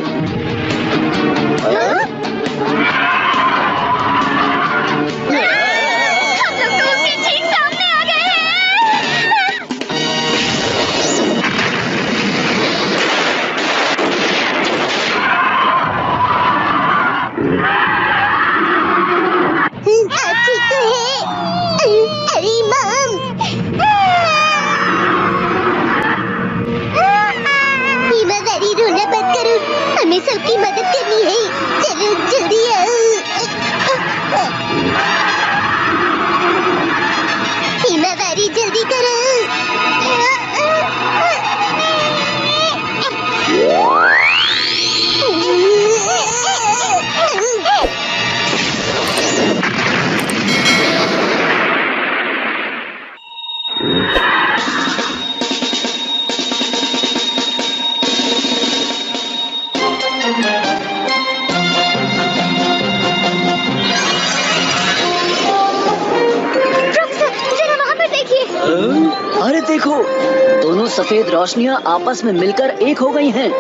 Speaker 8: देखो, दोनों सफेद रोशनियां आपस में मिलकर एक हो गई हैं।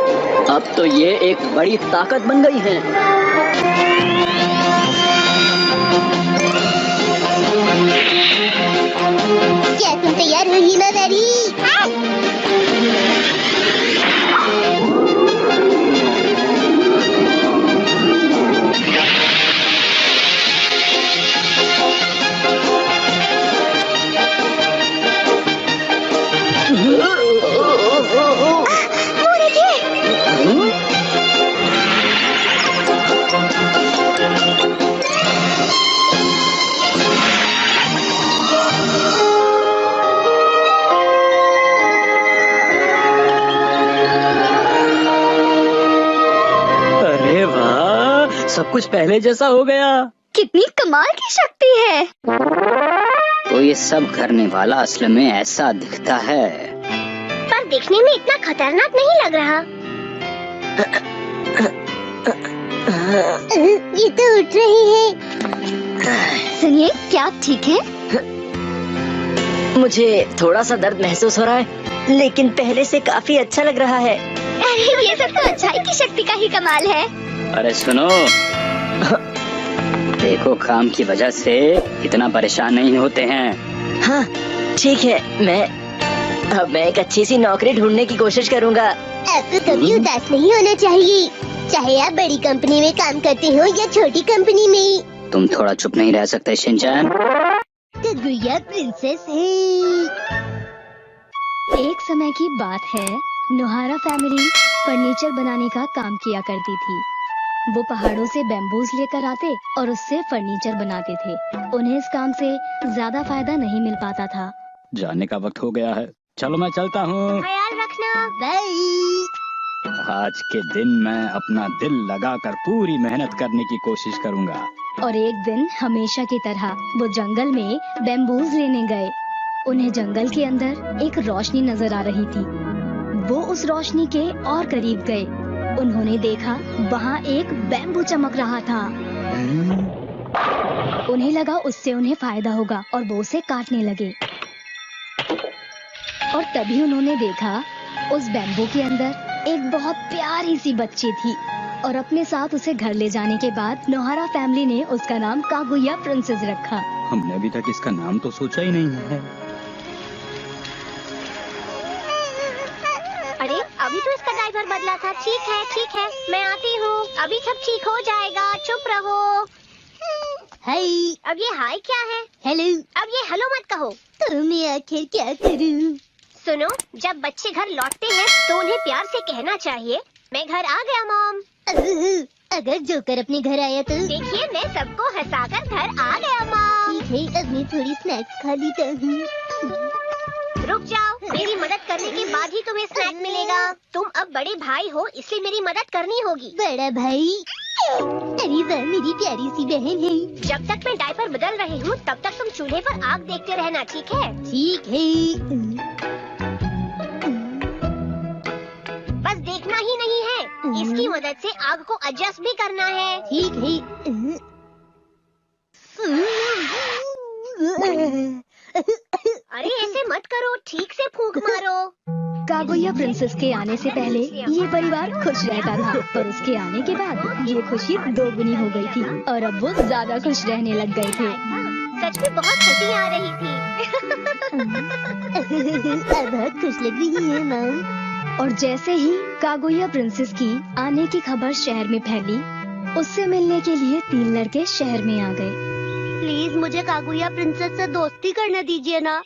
Speaker 8: अब तो ये एक बड़ी ताकत बन गई हैं।
Speaker 5: क्या तुम तैयार हो हिमावरी?
Speaker 8: अरे वाह, सब कुछ पहले जैसा हो गया।
Speaker 7: कितनी कमाल की शक्ति है।
Speaker 8: तो ये सब करने वाला असल में ऐसा दिखता है।
Speaker 6: पर दिखने में इतना खतरनाक नहीं लग रहा।
Speaker 5: ये तो उठ रही है।
Speaker 7: सुनिए, क्या आप ठीक है?
Speaker 9: मुझे थोड़ा सा दर्द महसूस हो रहा है, लेकिन पहले से काफी अच्छा लग रहा है।
Speaker 7: अरे ये सब तो अच्छाई की शक्ति का ही कमाल है।
Speaker 8: अरे सुनो, देखो काम की वजह से इतना परेशान नहीं होते हैं।
Speaker 9: हाँ ठीक है, अब मैं एक अच्छी सी नौकरी ढूंढने की कोशिश करूँगा।
Speaker 5: आपको कभी उदास नहीं होना चाहिए, चाहे आप बड़ी कंपनी में काम करते हो या छोटी कंपनी में।
Speaker 8: तुम थोड़ा चुप नहीं रह सकते शिनचैन?
Speaker 5: कागुया प्रिंसेस है।
Speaker 10: एक समय की बात है, नोहारा फैमिली फर्नीचर बनाने का काम किया करती थी। वो पहाड़ों से बैम्बूज लेकर आते और उससे फर्नीचर बनाते थे। उन्हें इस काम से ज्यादा फायदा नहीं मिल पाता था।
Speaker 2: जाने का वक्त हो गया है, चलो मैं चलता हूँ।
Speaker 6: ख्याल रखना।
Speaker 5: बाय।
Speaker 2: आज के दिन मैं अपना दिल लगाकर पूरी मेहनत करने की कोशिश करूँगा।
Speaker 10: और एक दिन हमेशा की तरह वो जंगल में बैम्बूज लेने गए। उन्हें जंगल के अंदर एक रोशनी नजर आ रही थी। वो उस रोशनी के और करीब गए। उन्होंने देखा वहाँ एक बैम्बू चमक रहा था। उन्हें लगा उससे उन्हें फायदा होगा और वो उसे काटने लगे। और तभी उन्होंने देखा उस बैम्बू के अंदर एक बहुत प्यारी सी बच्ची थी। और अपने साथ उसे घर ले जाने के बाद नोहारा फैमिली ने उसका नाम कागुया प्रिंसेस रखा।
Speaker 2: हमने अभी तक इसका नाम तो सोचा ही नहीं है।
Speaker 6: अरे अभी तो इसका ड्राइवर बदला था। ठीक है, मैं आती हूँ। अभी सब ठीक हो जाएगा, चुप रहो।
Speaker 5: हाय।
Speaker 6: अब ये हाय क्या है?
Speaker 5: हेलो।
Speaker 6: अब ये हेलो मत कहो।
Speaker 5: तो मैं आखिर क्या करूँ?
Speaker 6: सुनो, जब बच्चे घर लौटते हैं तो उन्हें प्यार से कहना चाहिए, मैं घर आ गया मॉम।
Speaker 5: अगर जोकर अपने घर आया तो?
Speaker 6: देखिए, मैं सबको हंसाकर घर आ गया मॉम।
Speaker 5: ठीक है, अब मैं थोड़ी स्नैक्स खा लेता हूँ।
Speaker 6: रुक जाओ, मेरी मदद करने के बाद ही तुम्हें स्नैक मिलेगा। तुम अब बड़े भाई हो, इसलिए मेरी मदद करनी होगी।
Speaker 5: बड़ा भाई? अरे वाह, मेरी प्यारी सी बहन है।
Speaker 6: जब तक मैं डायपर बदल रही हूँ तब तक तुम चूल्हे पर आग देखते रहना, ठीक है?
Speaker 5: ठीक है।
Speaker 6: बस देखना ही नहीं है, इसकी मदद से आग को एडजस्ट भी करना है।
Speaker 5: ठीक है।
Speaker 6: अरे ऐसे मत करो, ठीक से फूंक मारो।
Speaker 10: कागुया प्रिंसेस के आने से पहले ये परिवार खुश रहता था, पर उसके आने के बाद ये खुशी दोगुनी हो गई थी और अब वो ज्यादा खुश रहने लग गए थे।
Speaker 6: सच में बहुत हंसी आ रही थी।
Speaker 5: अब बहुत खुश लग रही है मॉम।
Speaker 10: और जैसे ही कागुया प्रिंसेस की आने की खबर शहर में फैली, उससे मिलने के लिए 3 लड़के शहर में आ गए।
Speaker 5: प्लीज मुझे कागुया प्रिंसेस से दोस्ती करने दीजिए ना।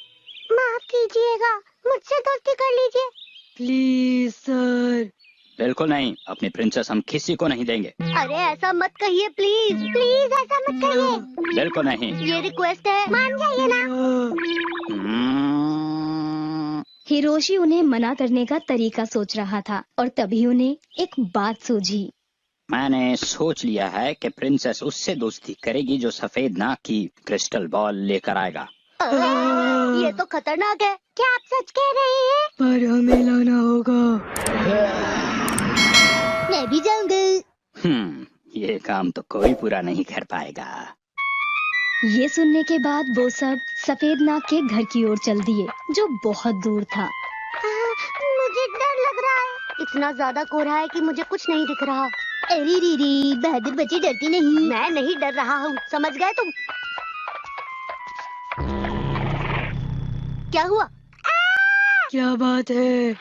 Speaker 6: माफ कीजिएगा, मुझसे दोस्ती कर लीजिए।
Speaker 5: Please sir.
Speaker 2: बिल्कुल नहीं, अपनी प्रिंसेस हम किसी को नहीं देंगे।
Speaker 5: अरे ऐसा मत कहिए, प्लीज
Speaker 6: प्लीज ऐसा मत कहिए।
Speaker 2: बिल्कुल नहीं।
Speaker 5: ये रिक्वेस्ट है,
Speaker 6: मान जाइए ना।
Speaker 10: हिरोशी उन्हें मना करने का तरीका सोच रहा था और तभी उन्हें एक बात सूझी।
Speaker 2: मैंने सोच लिया है कि प्रिंसेस उससे दोस्ती करेगी जो सफेद नाक की क्रिस्टल बॉल लेकर आएगा।
Speaker 5: ये तो खतरनाक है।
Speaker 6: क्या आप सच कह रहे हैं?
Speaker 5: पर हमें लाना होगा। मैं भी जाऊंगा।
Speaker 2: ये काम तो कोई पूरा नहीं कर पाएगा।
Speaker 10: ये सुनने के बाद वो सब सफेद नाग के घर की ओर चल दिए, जो बहुत दूर था।
Speaker 6: मुझे डर लग रहा है। इतना ज्यादा कोहरा है कि मुझे कुछ नहीं दिख रहा।
Speaker 5: अरे रे रे, बहादुर बच्चे डरती नहीं।
Speaker 6: मैं नहीं डर रहा हूँ, समझ गए तुम? क्या हुआ?
Speaker 9: क्या बात है?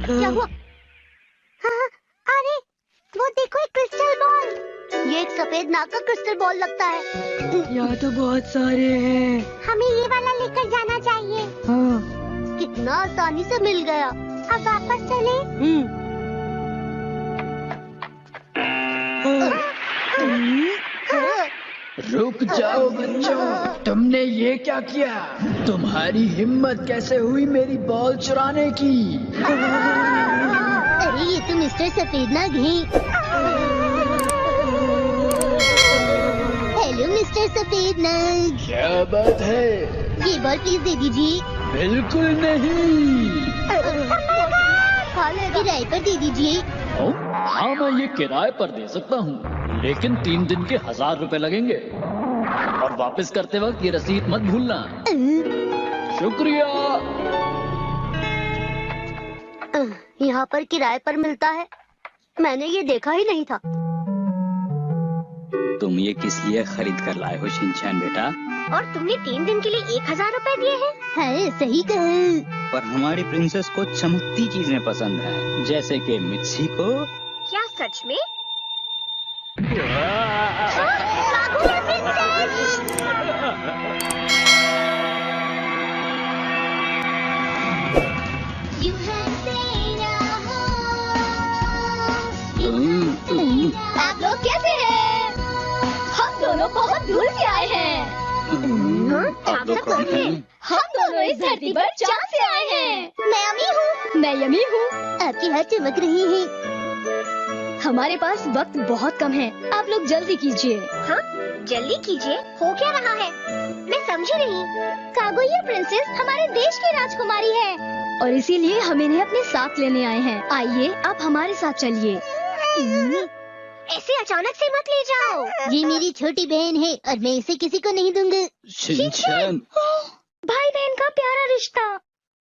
Speaker 6: क्या हुआ? हाँ, अरे वो देखो, एक क्रिस्टल बॉल। ये एक सफेद नाग का क्रिस्टल बॉल लगता है।
Speaker 9: यहाँ तो बहुत सारे हैं।
Speaker 6: हमें ये वाला लेकर जाना चाहिए।
Speaker 9: हाँ।
Speaker 6: कितना आसानी से मिल गया। अब वापस चले।
Speaker 11: रुक जाओ बच्चों, तुमने ये क्या किया? तुम्हारी हिम्मत कैसे हुई मेरी बॉल चुराने की?
Speaker 5: अरे ये तो मिस्टर सफेद नाग है। हेलो मिस्टर सफेद नाग।
Speaker 11: क्या बात है?
Speaker 5: ये बॉल प्लीज दे दीजिए।
Speaker 11: बिल्कुल नहीं।
Speaker 5: किराए पर दे दीजिए।
Speaker 11: हाँ, मैं ये किराए पर दे सकता हूँ, लेकिन 3 दिन के 1000 रुपए लगेंगे। और वापस करते वक्त ये रसीद मत भूलना। शुक्रिया।
Speaker 6: यहाँ पर किराए पर मिलता है? मैंने ये देखा ही नहीं था।
Speaker 8: तुम ये किस लिए खरीद कर लाए हो शिनचैन बेटा?
Speaker 6: और तुमने 3 दिन के लिए 1000 रुपए दिए हैं?
Speaker 5: हाँ, सही कहा।
Speaker 8: पर हमारी प्रिंसेस को चमकती चीजें पसंद है, जैसे कि मिर्ची को।
Speaker 6: क्या सच में?
Speaker 10: आप लोग कैसे हैं? हम दोनों बहुत दूर से आए हैं।
Speaker 8: आप लोग कौन हैं?
Speaker 10: हम दोनों इस धरती पर चांद से आए हैं।
Speaker 5: मैं अमी हूँ।
Speaker 10: मैं यमी हूँ।
Speaker 5: आपके हाथ चमक रहे हैं।
Speaker 10: हमारे पास वक्त बहुत कम है, आप लोग जल्दी कीजिए।
Speaker 6: हाँ, जल्दी कीजिए। हो क्या रहा है? मैं समझी नहीं।
Speaker 10: कागुया प्रिंसेस हमारे देश की राजकुमारी है और इसीलिए हम इन्हें अपने साथ लेने आए हैं। आइए, आप हमारे साथ चलिए।
Speaker 6: ऐसे अचानक से मत ले जाओ।
Speaker 5: ये मेरी छोटी बहन है और मैं इसे किसी को नहीं दूंगा।
Speaker 8: शिनचैन।
Speaker 10: भाई बहन का प्यारा रिश्ता।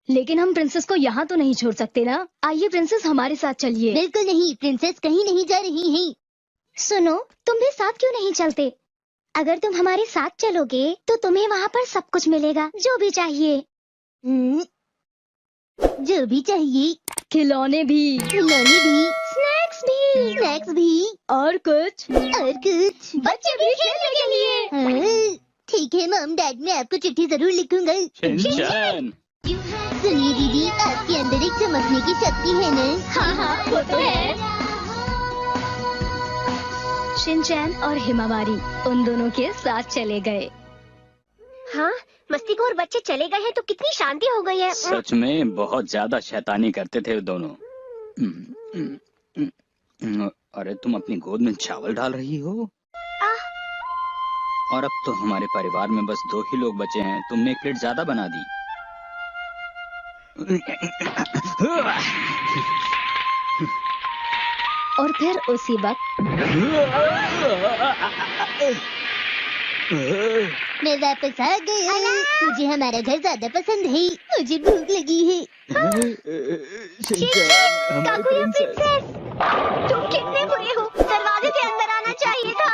Speaker 10: लेकिन हम प्रिंसेस को यहाँ तो नहीं छोड़ सकते ना। आइए प्रिंसेस, हमारे साथ चलिए।
Speaker 5: बिल्कुल नहीं, प्रिंसेस कहीं नहीं जा रही है।
Speaker 10: सुनो, तुम भी साथ क्यों नहीं चलते? अगर तुम हमारे साथ चलोगे तो तुम्हें वहाँ पर सब कुछ मिलेगा, जो भी चाहिए।
Speaker 5: जो भी चाहिए।
Speaker 10: खिलौने भी,
Speaker 5: स्नैक्स भी
Speaker 10: और कुछ
Speaker 5: बच्चे
Speaker 10: भी खेलने के लिए।
Speaker 5: हाँ, ठीक है मॉम डैड, मैं आपको चिट्ठी जरूर लिखूंगा।
Speaker 8: शिनचैन।
Speaker 5: सुनिए दीदी, आपके अंदर एक चमकने की शक्ति है ना?
Speaker 10: हाँ, वो तो है। शिनचैन और हिमावारी उन दोनों के साथ चले गए।
Speaker 6: हाँ, मस्तीखोर बच्चे चले गए हैं तो कितनी शांति हो गई है।
Speaker 8: सच में बहुत ज्यादा शैतानी करते थे दोनों। अरे तुम अपनी गोद में चावल डाल रही हो? और अब तो हमारे परिवार में बस 2 ही लोग बचे हैं। तुमने 1 प्लेट ज्यादा बना दी।
Speaker 10: और फिर उसी वक्त
Speaker 5: मैं वापस आ गया। मुझे हमारा घर ज्यादा पसंद है। मुझे भूख लगी है।
Speaker 6: कागुया प्रिंसेस, तुम कितने बुरे हो। दरवाजे से अंदर आना चाहिए था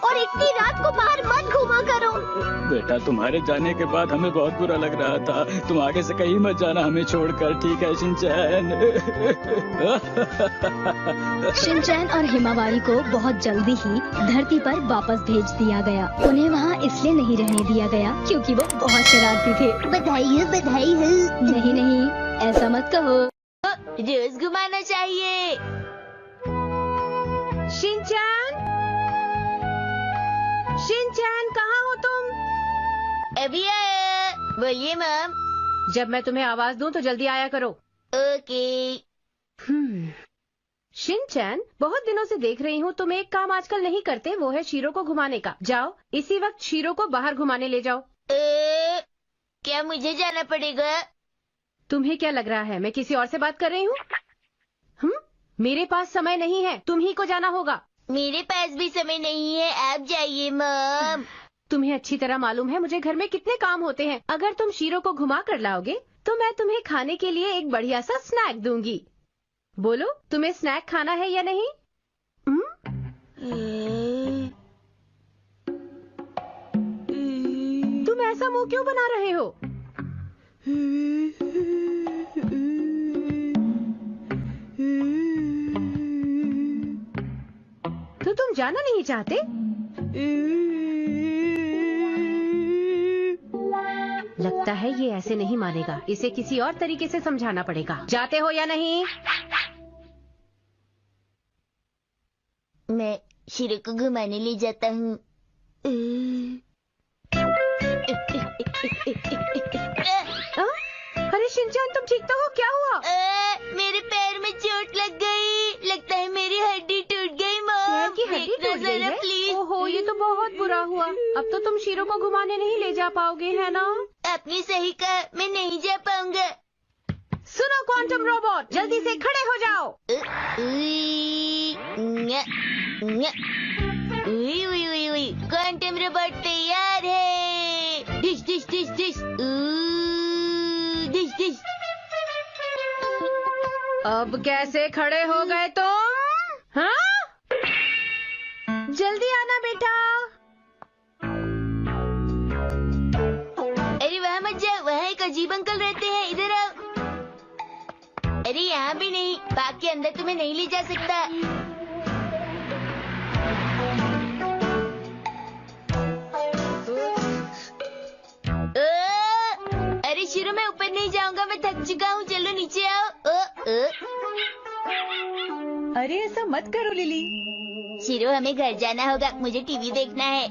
Speaker 6: और इतनी रात को बाहर मत घूमा करो।
Speaker 8: बेटा, तुम्हारे जाने के बाद हमें बहुत बुरा लग रहा था। तुम आगे से कहीं मत जाना हमें छोड़कर, ठीक है शिनचैन?
Speaker 10: शिनचैन और हिमावारी को बहुत जल्दी ही धरती पर वापस भेज दिया गया। उन्हें वहाँ इसलिए नहीं रहने दिया गया क्योंकि वो बहुत शरारती थे।
Speaker 5: बधाई हो, बधाई हो।
Speaker 10: नहीं, ऐसा मत कहो।
Speaker 1: रोज घुमाना चाहिए।
Speaker 4: शिनचैन, कहाँ हो तुम?
Speaker 1: अभी आया। बोलिए मम।
Speaker 4: जब मैं तुम्हें आवाज दूं तो जल्दी आया करो।
Speaker 1: ओके।
Speaker 4: शिनचैन, बहुत दिनों से देख रही हूँ तुम एक काम आजकल नहीं करते, वो है शीरो को घुमाने का। जाओ, इसी वक्त शीरो को बाहर घुमाने ले जाओ।
Speaker 1: क्या मुझे जाना पड़ेगा?
Speaker 4: तुम्हें क्या लग रहा है मैं किसी और से बात कर रही हूँ? मेरे पास समय नहीं है, तुम ही को जाना होगा।
Speaker 6: मेरे पास भी समय नहीं है, आप जाइए मॉम।
Speaker 4: तुम्हें अच्छी तरह मालूम है मुझे घर में कितने काम होते हैं। अगर तुम शीरो को घुमा कर लाओगे तो मैं तुम्हें खाने के लिए एक बढ़िया सा स्नैक दूंगी। बोलो, तुम्हें स्नैक खाना है या नहीं? तुम ऐसा मुंह क्यों बना रहे हो? तो तुम जाना नहीं चाहते? लगता है ये ऐसे नहीं मानेगा। इसे किसी और तरीके से समझाना पड़ेगा। जाते हो या नहीं?
Speaker 6: मैं शीरो को घुमाने ले जाता हूँ।
Speaker 4: अरे शिनचैन, तुम ठीक तो हो? क्या हुआ?
Speaker 6: मेरे पैर में चोट लग गई। लगता है मेरी हड्डी टूट गई मॉम।
Speaker 4: पैर की हड्डी टूट गई है?
Speaker 6: प्लीज।
Speaker 4: ओहो, ये तो बहुत बुरा हुआ। अब तो तुम शीरो को घुमाने नहीं ले जा पाओगे, है ना?
Speaker 6: आपने सही कहा, मैं नहीं जा पाऊंगा।
Speaker 4: सुनो क्वांटम रोबोट, जल्दी से खड़े हो जाओ।
Speaker 6: क्वांटम रोबोट तैयार है। Dish dish dish dish dish dish.
Speaker 4: अब कैसे खड़े हो गए तुम? हाँ? जल्दी आना बेटा।
Speaker 6: अरे वहाँ मत जाओ, वहाँ एक अजीब अंकल रहते हैं, इधर आओ। अरे यहाँ भी नहीं, पार्क के अंदर तुम्हें नहीं ले जा सकता। अरे शीरो, मैं ऊपर नहीं जाऊंगा, मैं थक चुका हूँ। चलो नीचे आओ।
Speaker 12: अरे ऐसा मत करो लिली।
Speaker 6: शीरो, हमें घर जाना होगा, मुझे टीवी देखना है।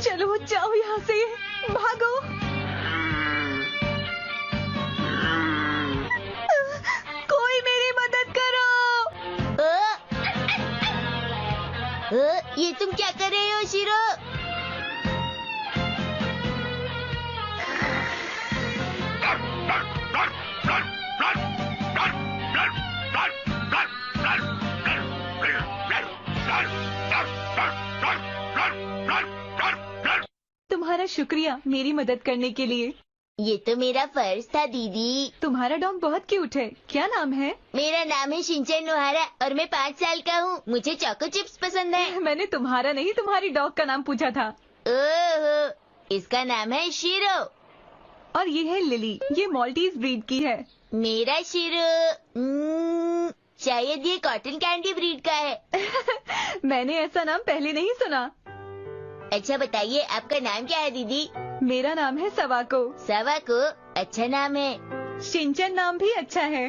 Speaker 12: चलो जाओ यहाँ से, भागो। कोई मेरी मदद करो।
Speaker 6: ये तुम क्या कर रहे हो शीरो?
Speaker 12: तुम्हारा शुक्रिया मेरी मदद करने के लिए।
Speaker 6: ये तो मेरा फर्ज था दीदी।
Speaker 12: तुम्हारा डॉग बहुत क्यूट है। क्या नाम है?
Speaker 6: मेरा नाम है शिनचैन नोहारा और मैं 5 साल का हूँ। मुझे चोको चिप्स पसंद है।
Speaker 12: मैंने तुम्हारा नहीं, तुम्हारी डॉग का नाम पूछा था।
Speaker 6: ओहो, इसका नाम है शीरो।
Speaker 12: और ये है लिली, ये मॉल्टीज ब्रीड की है।
Speaker 6: मेरा शीरो शायद ये कॉटन कैंडी ब्रीड का है।
Speaker 12: मैंने ऐसा नाम पहले नहीं सुना।
Speaker 6: अच्छा बताइए, आपका नाम क्या है दीदी?
Speaker 12: मेरा नाम है सवाको।
Speaker 6: सवाको, अच्छा नाम है।
Speaker 12: शिनचैन नाम भी अच्छा है।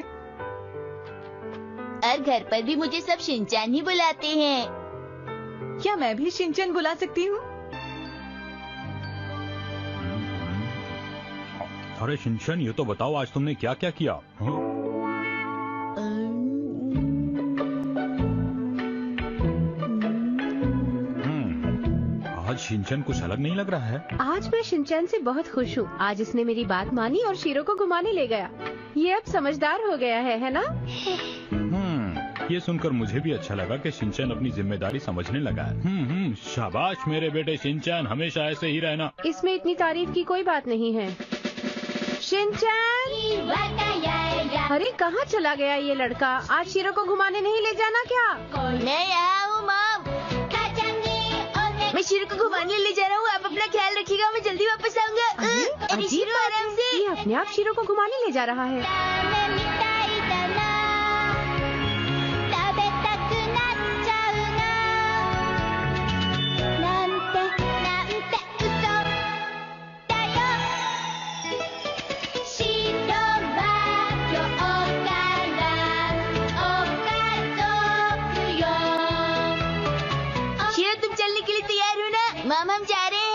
Speaker 6: और घर पर भी मुझे सब शिनचैन ही बुलाते हैं।
Speaker 12: क्या मैं भी शिनचैन बुला सकती हूँ?
Speaker 2: अरे शिनचैन, ये तो बताओ आज तुमने क्या क्या किया? आज शिनचैन कुछ अलग नहीं लग रहा है।
Speaker 4: आज मैं शिनचैन से बहुत खुश हूँ। आज इसने मेरी बात मानी और शीरो को घुमाने ले गया। ये अब समझदार हो गया है ना?
Speaker 2: ये सुनकर मुझे भी अच्छा लगा कि शिनचैन अपनी जिम्मेदारी समझने लगा है। शाबाश मेरे बेटे शिनचैन, हमेशा ऐसे ही रहना।
Speaker 4: इसमें इतनी तारीफ की कोई बात नहीं है। शिनचैन! अरे कहाँ चला गया ये लड़का? आज शीरो को घुमाने नहीं ले जाना क्या?
Speaker 6: मैं यहाँ हूँ मॉम। मैं शीरो को घुमाने ले जा रहा हूँ, आप अपना ख्याल रखिएगा, मैं जल्दी वापस आऊंगा। अरे शीरो, आराम से।
Speaker 4: ये अपने आप शीरो को घुमाने ले जा रहा है।
Speaker 6: शीरो, तुम चलने के लिए तैयार हो ना? मॉम, हम जा रहे हैं।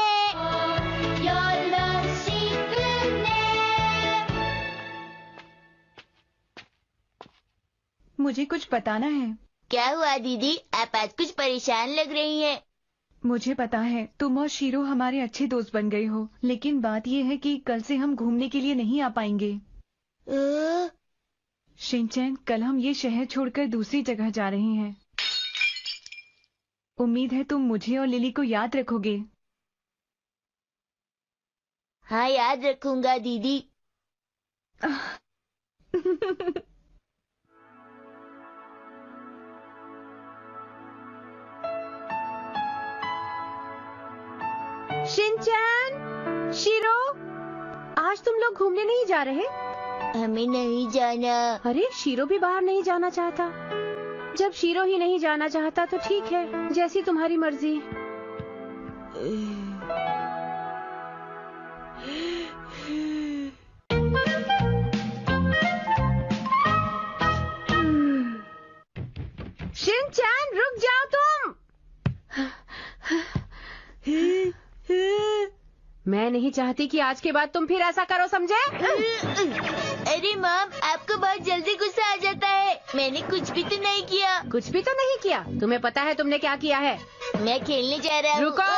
Speaker 12: मुझे कुछ बताना है।
Speaker 6: क्या हुआ दीदी? आप आज कुछ परेशान लग रही हैं।
Speaker 12: मुझे पता है तुम और शीरो हमारे अच्छे दोस्त बन गए हो, लेकिन बात ये है कि कल से हम घूमने के लिए नहीं आ पाएंगे। शिनचैन, कल हम ये शहर छोड़कर दूसरी जगह जा रहे हैं। उम्मीद है तुम मुझे और लिली को याद रखोगे।
Speaker 1: हाँ, याद रखूंगा दीदी।
Speaker 4: शिनचैन, शीरो, आज तुम लोग घूमने नहीं जा रहे?
Speaker 1: हमें नहीं जाना।
Speaker 4: अरे, शीरो भी बाहर नहीं जाना चाहता। जब शीरो ही नहीं जाना चाहता तो ठीक है, जैसी तुम्हारी मर्जी। शिनचैन, रुक जाओ तुम। मैं नहीं चाहती कि आज के बाद तुम फिर ऐसा करो, समझे?
Speaker 1: अरे मॉम, आपको बहुत जल्दी गुस्सा आ जाता है। मैंने कुछ भी तो नहीं किया।
Speaker 4: कुछ भी तो नहीं किया? तुम्हें पता है तुमने क्या किया है?
Speaker 1: मैं खेलने जा रहा हूँ।
Speaker 4: रुको।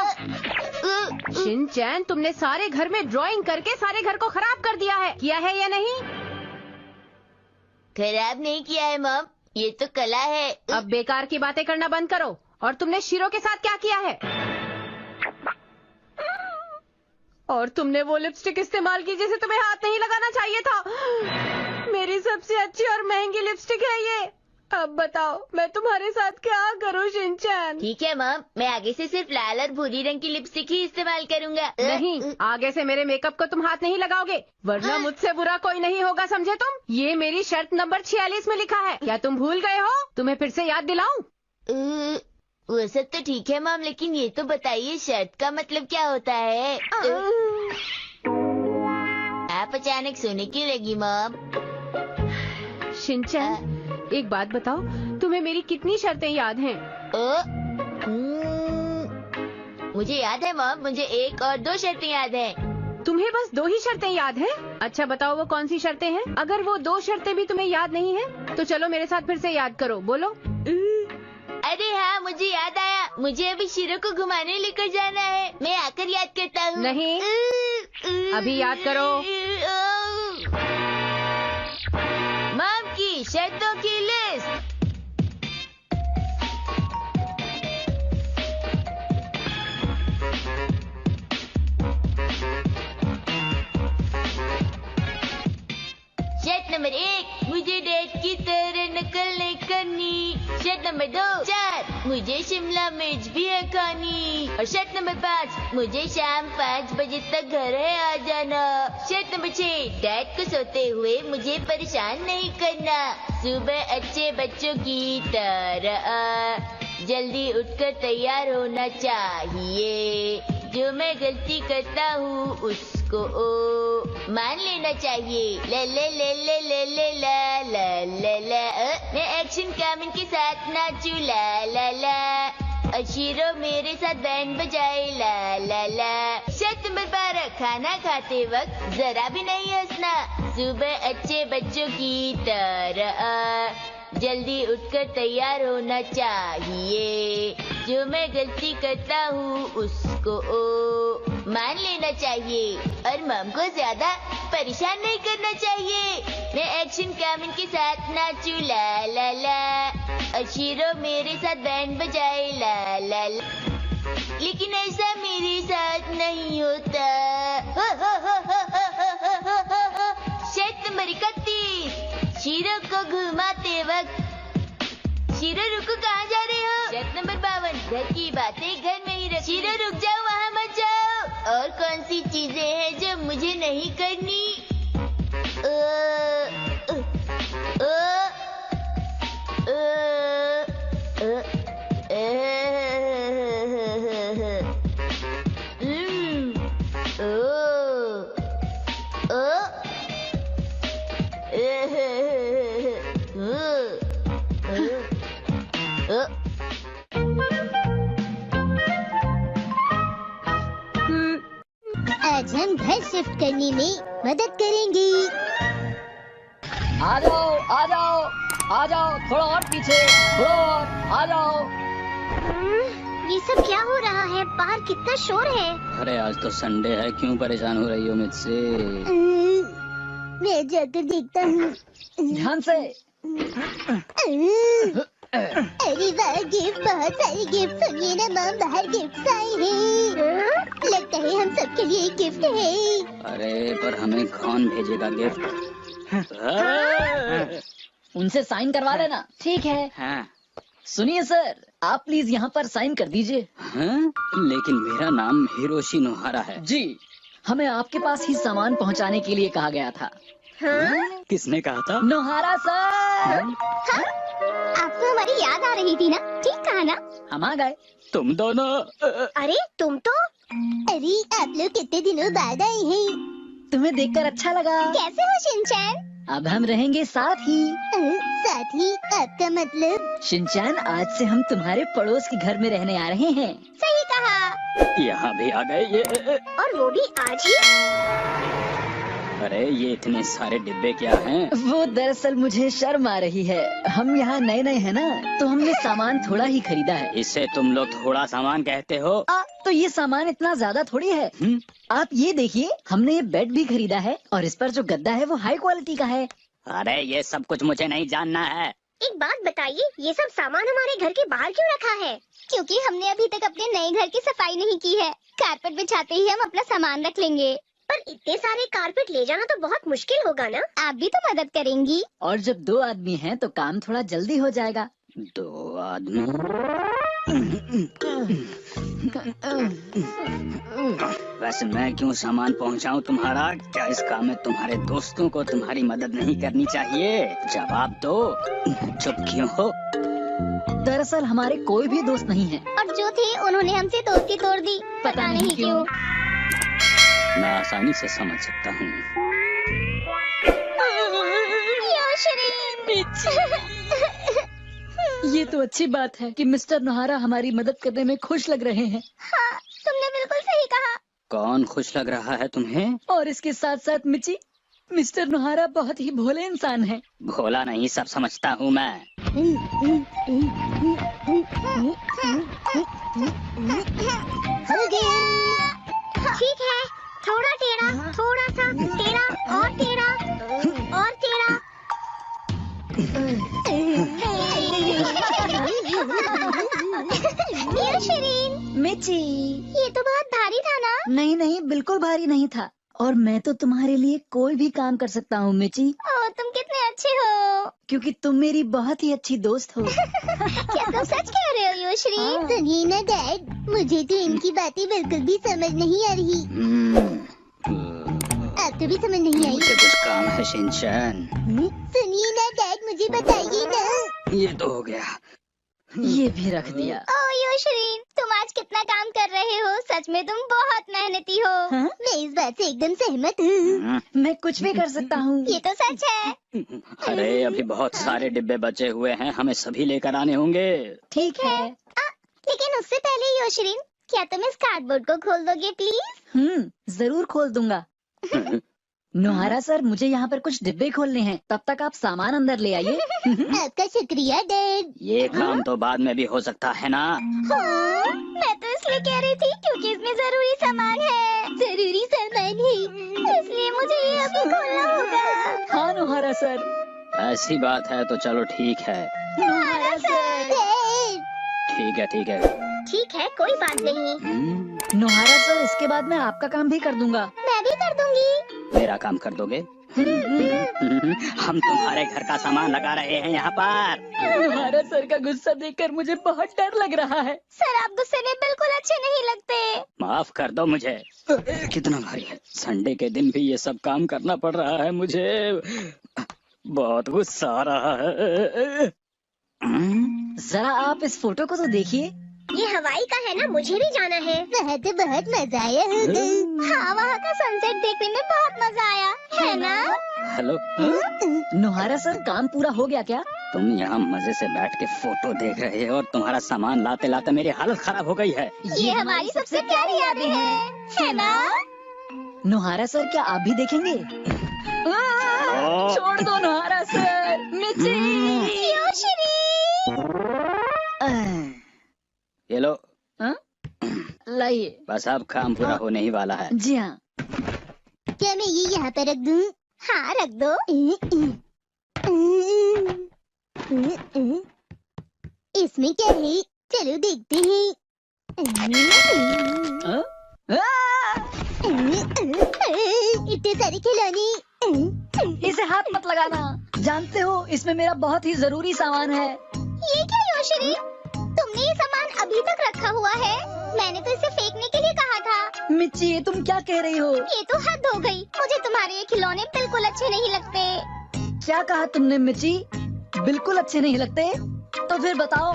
Speaker 4: शिनचैन, तुमने सारे घर में ड्राइंग करके सारे घर को खराब कर दिया है। किया है या नहीं?
Speaker 1: खराब नहीं किया है मॉम, ये तो कला है।
Speaker 4: अब बेकार की बातें करना बंद करो। और तुमने शीरो के साथ क्या किया है? और तुमने वो लिपस्टिक इस्तेमाल की जिसे तुम्हें हाथ नहीं लगाना चाहिए था। मेरी सबसे अच्छी और महंगी लिपस्टिक है ये। अब बताओ मैं तुम्हारे साथ क्या करूं शिनचैन?
Speaker 1: ठीक है मॉम, मैं आगे से सिर्फ लाल और भूरी रंग की लिपस्टिक ही इस्तेमाल करूंगा।
Speaker 4: नहीं, आगे से मेरे मेकअप को तुम हाथ नहीं लगाओगे, वरना मुझसे बुरा कोई नहीं होगा, समझे तुम? ये मेरी शर्त नंबर 46 में लिखा है। क्या तुम भूल गए हो? तुम्हें फिर से याद दिलाऊं?
Speaker 1: वो सब तो ठीक है मॉम, लेकिन ये तो बताइए शर्त का मतलब क्या होता है? आप अचानक सोने क्यों लगी मॉम?
Speaker 4: शिनचैन, एक बात बताओ, तुम्हें मेरी कितनी शर्तें याद हैं?
Speaker 1: मुझे याद है मॉम, मुझे 1 और 2 शर्तें याद हैं।
Speaker 4: तुम्हें बस 2 ही शर्तें याद हैं? अच्छा बताओ वो कौन सी शर्तें हैं? अगर वो 2 शर्तें भी तुम्हें याद नहीं है तो चलो मेरे साथ फिर से याद करो, बोलो।
Speaker 1: अरे हाँ, मुझे याद आया। मुझे अभी शीरो को घुमाने लेकर जाना है। मैं आकर याद करता हूँ।
Speaker 4: नहीं, अभी याद करो।
Speaker 1: मॉम की शर्तों की लिस्ट। शर्त नंबर 1, मुझे डैड की तरह नकल नहीं करनी। शर्त नंबर 2, 4, मुझे शिमला मिर्च भी है खानी। और शर्त नंबर 5, मुझे शाम 5 बजे तक घर है आ जाना। शर्त नंबर 6, डैड को सोते हुए मुझे परेशान नहीं करना। सुबह अच्छे बच्चों की तरह जल्दी उठकर तैयार होना चाहिए। जो मैं गलती करता हूँ उसको मान लेना चाहिए। ले ले ले ले ले ले ला ला ला ला। मैं एक्शन कामिन के साथ नाचू ला ला ला। और शीरो मेरे साथ बैंड बजाए ला ला ला। शर्त नंबर 12, खाना खाते वक्त जरा भी नहीं हंसना। सुबह अच्छे बच्चों की तरह जल्दी उठकर तैयार होना चाहिए। जो मैं गलती करता हूँ उसको मान लेना चाहिए और मम को ज्यादा परेशान नहीं करना चाहिए। मैं एक्शन कामिन के साथ नाचू ला ला ला। और शीरो मेरे साथ बैंड बजाए ला ला ला। लेकिन ऐसा मेरे साथ नहीं होता। शर्त नंबर 31, शीरो को घुमाते वक्त। शीरो रुको, कहाँ जा रहे हो? शर्त नंबर 52, घर की बातें घर में ही रख। शीरो रुक जाओ, वहाँ मत जाओ। और कौन सी चीजें हैं जो मुझे नहीं करनी?
Speaker 5: आज हम घर शिफ्ट करने में मदद करेंगे।
Speaker 11: आ जाओ आ जाओ आ जाओ, थोड़ा और पीछे, थोड़ा और, आ जाओ।
Speaker 6: ये सब क्या हो रहा है? बाहर कितना शोर है।
Speaker 8: अरे आज तो संडे है, क्यों परेशान हो रही हो मुझसे?
Speaker 5: मैं जाकर देखता हूँ।
Speaker 8: ध्यान से।
Speaker 5: अरे वाह, गिफ्ट, बहुत सारे गिफ्ट। सुनिए ना मॉम, बाहर गिफ्ट आए हैं। लगता है हम सबके लिए एक गिफ्ट है।
Speaker 8: अरे पर हमें कौन भेजेगा गिफ्ट?
Speaker 13: उनसे साइन करवा लेना। ठीक है।
Speaker 8: हाँ।
Speaker 13: सुनिए सर, आप प्लीज यहाँ पर साइन कर दीजिए।
Speaker 8: हाँ? लेकिन मेरा नाम हिरोशी नोहारा है।
Speaker 13: जी, हमें आपके पास ही सामान पहुँचाने के लिए कहा गया था।
Speaker 6: हाँ?
Speaker 8: किसने कहा था?
Speaker 13: नोहारा सर।
Speaker 6: हाँ? आपको हमारी याद आ रही थी ना? ठीक कहा ना?
Speaker 13: हम आ गए।
Speaker 8: तुम दोनों।
Speaker 6: अरे तुम तो।
Speaker 5: अरे आप लोग कितने दिनों बाद आए हैं।
Speaker 13: तुम्हें देखकर अच्छा लगा।
Speaker 6: कैसे हो शिनचैन?
Speaker 13: अब हम रहेंगे साथ ही।
Speaker 5: साथ ही? आपका मतलब?
Speaker 13: शिनचैन, आज से हम तुम्हारे पड़ोस के घर में रहने आ रहे हैं।
Speaker 6: सही कहा।
Speaker 8: यहाँ भी आ गए ये।
Speaker 6: और वो भी आज ही।
Speaker 8: अरे ये इतने सारे डिब्बे क्या हैं?
Speaker 13: वो दरअसल मुझे शर्म आ रही है। हम यहाँ नए नए हैं ना, तो हमने सामान थोड़ा ही खरीदा है।
Speaker 8: इससे तुम लोग थोड़ा सामान कहते हो?
Speaker 13: तो ये सामान इतना ज्यादा थोड़ी है। आप ये देखिए, हमने ये बेड भी खरीदा है और इस पर जो गद्दा है वो हाई क्वालिटी का है।
Speaker 8: अरे ये सब कुछ मुझे नहीं जानना है।
Speaker 6: एक बात बताइए, ये सब सामान हमारे घर के बाहर क्यों रखा है?
Speaker 5: क्योंकि हमने अभी तक अपने नए घर की सफाई नहीं की है। कारपेट बिछाते ही हम अपना सामान रख लेंगे।
Speaker 6: पर इतने सारे कारपेट ले जाना तो बहुत मुश्किल होगा ना?
Speaker 5: आप भी तो मदद करेंगी।
Speaker 13: और जब 2 आदमी हैं तो काम थोड़ा जल्दी हो जाएगा।
Speaker 8: 2 आदमी? वैसे मैं क्यों सामान पहुंचाऊं तुम्हारा? क्या इस काम में तुम्हारे दोस्तों को तुम्हारी मदद नहीं करनी चाहिए? जवाब दो। चुप क्यों हो?
Speaker 13: दरअसल हमारे कोई भी दोस्त नहीं है।
Speaker 5: और जो थे उन्होंने हमसे दोस्ती तोड़ दी। पता नहीं क्यों।
Speaker 8: मैं आसानी से समझ सकता हूँ।
Speaker 13: ये तो अच्छी बात है कि मिस्टर नोहारा हमारी मदद करने में खुश लग रहे हैं।
Speaker 5: हाँ, तुमने बिल्कुल सही कहा।
Speaker 8: कौन खुश लग रहा है तुम्हें?
Speaker 13: और इसके साथ साथ मिची, मिस्टर नोहारा बहुत ही भोले इंसान हैं।
Speaker 8: भोला नहीं, सब समझता हूँ मैं।
Speaker 6: ठीक है, थोड़ा टेढ़ा, थोड़ा सा टेढ़ा और टेढ़ा और टेढ़ा।
Speaker 13: मिची,
Speaker 6: ये तो बहुत भारी था ना?
Speaker 13: नहीं नहीं, बिल्कुल भारी नहीं था। और मैं तो तुम्हारे लिए कोई भी काम कर सकता हूँ मिची।
Speaker 6: ओह, तुम कितने अच्छे हो।
Speaker 13: क्योंकि तुम मेरी बहुत ही अच्छी दोस्त हो।
Speaker 6: क्या तुम सच कह रहे हो योश्री?
Speaker 5: सुनिए ना डैड, मुझे तो इनकी बातें बिल्कुल भी समझ नहीं आ रही। आपको भी समझ नहीं आई?
Speaker 8: मुझे कुछ काम है शिनचैन।
Speaker 5: सुनिए ना डैड, मुझे बताइए ना।
Speaker 8: ये तो हो गया।
Speaker 13: ये भी रख दिया।
Speaker 6: ओह योश्री, तुम आज कितना काम कर रहे हो। सच में तुम बहुत मेहनती हो।
Speaker 5: मैं इस बात से एकदम सहमत हूँ।
Speaker 13: मैं कुछ भी कर सकता हूँ।
Speaker 6: ये तो सच है।
Speaker 8: अरे अभी बहुत सारे डिब्बे बचे हुए हैं, हमें सभी लेकर आने होंगे।
Speaker 13: ठीक है।
Speaker 6: लेकिन उससे पहले योश्री, क्या तुम इस कार्डबोर्ड को खोल दोगे प्लीज?
Speaker 13: जरूर खोल दूंगा। नोहारा सर, मुझे यहाँ पर कुछ डिब्बे खोलने हैं, तब तक आप सामान अंदर ले आइए।
Speaker 5: आपका शुक्रिया डैड।
Speaker 8: ये काम तो बाद में भी हो सकता है ना?
Speaker 6: हाँ, मैं तो इसलिए कह रही थी क्योंकि इसमें जरूरी सामान है।
Speaker 5: जरूरी सामान है,
Speaker 6: इसलिए मुझे ये अभी खोलना होगा।
Speaker 13: हाँ नोहारा सर।
Speaker 8: ऐसी बात है तो चलो ठीक है।
Speaker 6: नोहारा सर।
Speaker 8: ठीक है ठीक है।
Speaker 6: ठीक है, कोई बात नहीं।
Speaker 13: नोहारा सर, इसके बाद मैं आपका काम भी कर दूंगा।
Speaker 6: मैं भी कर दूंगी।
Speaker 8: मेरा काम कर दोगे? हम तुम्हारे घर का सामान लगा रहे हैं यहाँ पर।
Speaker 13: नोहारा सर का गुस्सा देखकर मुझे बहुत डर लग रहा है।
Speaker 6: सर, आप गुस्से में बिल्कुल अच्छे नहीं लगते।
Speaker 8: माफ कर दो मुझे। कितना भारी है, संडे के दिन भी ये सब काम करना पड़ रहा है मुझे। बहुत गुस्सा आ रहा है।
Speaker 13: जरा आप इस फोटो को तो देखिए।
Speaker 6: ये हवाई का है ना? मुझे भी जाना है।
Speaker 5: वहाँ तो बहुत मजा आया होगा।
Speaker 6: हाँ, वहाँ का सनसेट देखने में बहुत मजा आया है ना?
Speaker 8: हेलो
Speaker 13: नोहारा सर, काम पूरा हो गया क्या?
Speaker 8: तुम यहाँ मजे से बैठ के फोटो देख रहे हो और तुम्हारा सामान लाते लाते मेरी हालत खराब हो गई है।
Speaker 6: ये हमारी सबसे प्यारी यादें हैं, है ना?
Speaker 13: नोहारा सर, क्या आप भी देखेंगे? छोड़ दो नोहारा सर। मिची,
Speaker 8: ये लो,
Speaker 13: लाइए।
Speaker 8: बस अब काम पूरा होने ही वाला है।
Speaker 13: जी हाँ।
Speaker 5: क्या मैं ये यहाँ पे रख दूँ?
Speaker 6: हाँ रख दो।
Speaker 5: इसमें क्या है? चलो देखते हैं। इतने सारे खिलौने।
Speaker 13: इसे हाथ मत लगाना, जानते हो इसमें मेरा बहुत ही जरूरी सामान है।
Speaker 6: ये क्या योशिनी? तुमने ये सामान अभी तक रखा हुआ है? मैंने तो इसे फेंकने के लिए कहा था।
Speaker 13: मिच्ची ये तुम क्या कह रही हो?
Speaker 6: ये तो हद हो गई। मुझे तुम्हारे ये खिलौने बिल्कुल अच्छे नहीं लगते।
Speaker 13: क्या कहा तुमने मिच्ची? बिल्कुल अच्छे नहीं लगते? तो फिर बताओ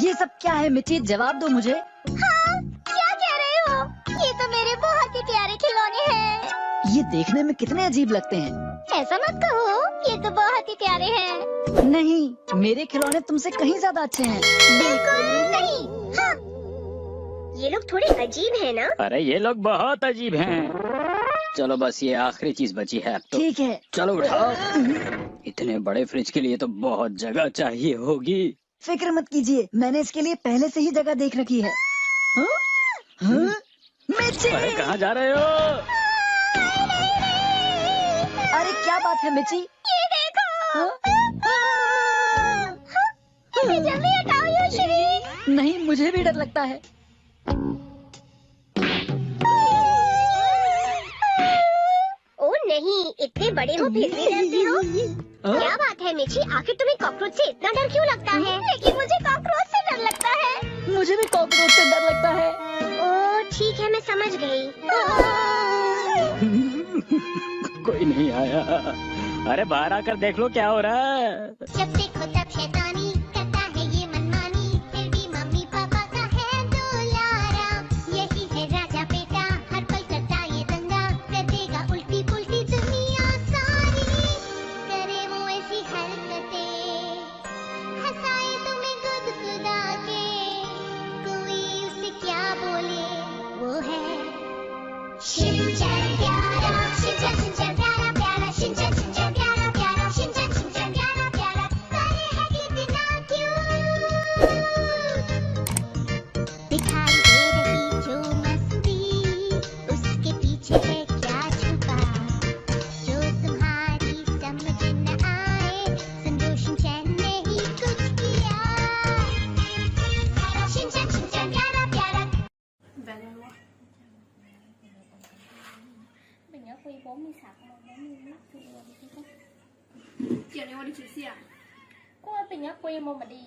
Speaker 13: ये सब क्या है मिच्ची? जवाब दो मुझे।
Speaker 6: हाँ, क्या कह रहे हो? ये तो मेरे बहुत ही प्यारे खिलौने हैं।
Speaker 13: ये देखने में कितने अजीब लगते हैं।
Speaker 6: ऐसा मत कहो, ये तो बहुत ही प्यारे हैं।
Speaker 13: नहीं, मेरे खिलौने तुमसे कहीं ज्यादा अच्छे हैं।
Speaker 6: बिल्कुल नहीं। हाँ, ये लोग थोड़े अजीब हैं ना?
Speaker 8: अरे ये लोग बहुत अजीब हैं। चलो बस ये आखिरी चीज बची है अब तो।
Speaker 13: ठीक है।
Speaker 8: चलो उठाओ। इतने बड़े फ्रिज के लिए तो बहुत जगह चाहिए होगी।
Speaker 13: फिक्र मत कीजिए, मैंने इसके लिए पहले से ही जगह देख रखी है। मिच्ची!
Speaker 8: अरे कहाँ जा रहे हो?
Speaker 13: अरे क्या बात है मिच्ची?
Speaker 6: ये देखो। इसे जल्दी हटाओ योशिनी।
Speaker 13: नहीं, मुझे भी डर लगता है।
Speaker 6: ओ नहीं, इतने बड़े हो फिर भी डरते हो? क्या बात है मिची? आखिर तुम्हें कॉकरोच से इतना डर क्यों लगता है? लेकिन मुझे कॉकरोच से डर लगता है।
Speaker 13: मुझे भी कॉकरोच से डर लगता है।
Speaker 6: ओ ठीक है, मैं समझ गई।
Speaker 8: कोई नहीं आया। अरे बाहर आकर देख लो क्या हो रहा है।
Speaker 5: जब देखो तब शैतानी करता है ये मनमानी, फिर भी मम्मी पापा का है दुलारा। यही है राजा बेटा, हर पल करता ये दंगा, कर देगा उल्टी पुल्टी दुनिया सारी। करे वो ऐसी हरकतें, हंसाए तुम्हें गुदगुदा के, कोई उसे क्या बोले वो है शिनचैन प्यारा, शिनचैन शिनचैन प्यारा प्यारा, शिनचैन शिनचैन प्यारा प्यारा, शिनचैन शिनचैन प्यारा प्यारा। करे है कितना क्यूट, दिखाई दे रही जो मस्ती, उसके पीछे है क्या छुपा, जो तुम्हारी समझ न आए। समझो शिनचैन ने ही कुछ किया। शिनचैन शिनचैन प्यारा प्यारा।
Speaker 4: Chiều nay qua đi chụp xe à? Cô ơi, tình nhắc cô em mà đi.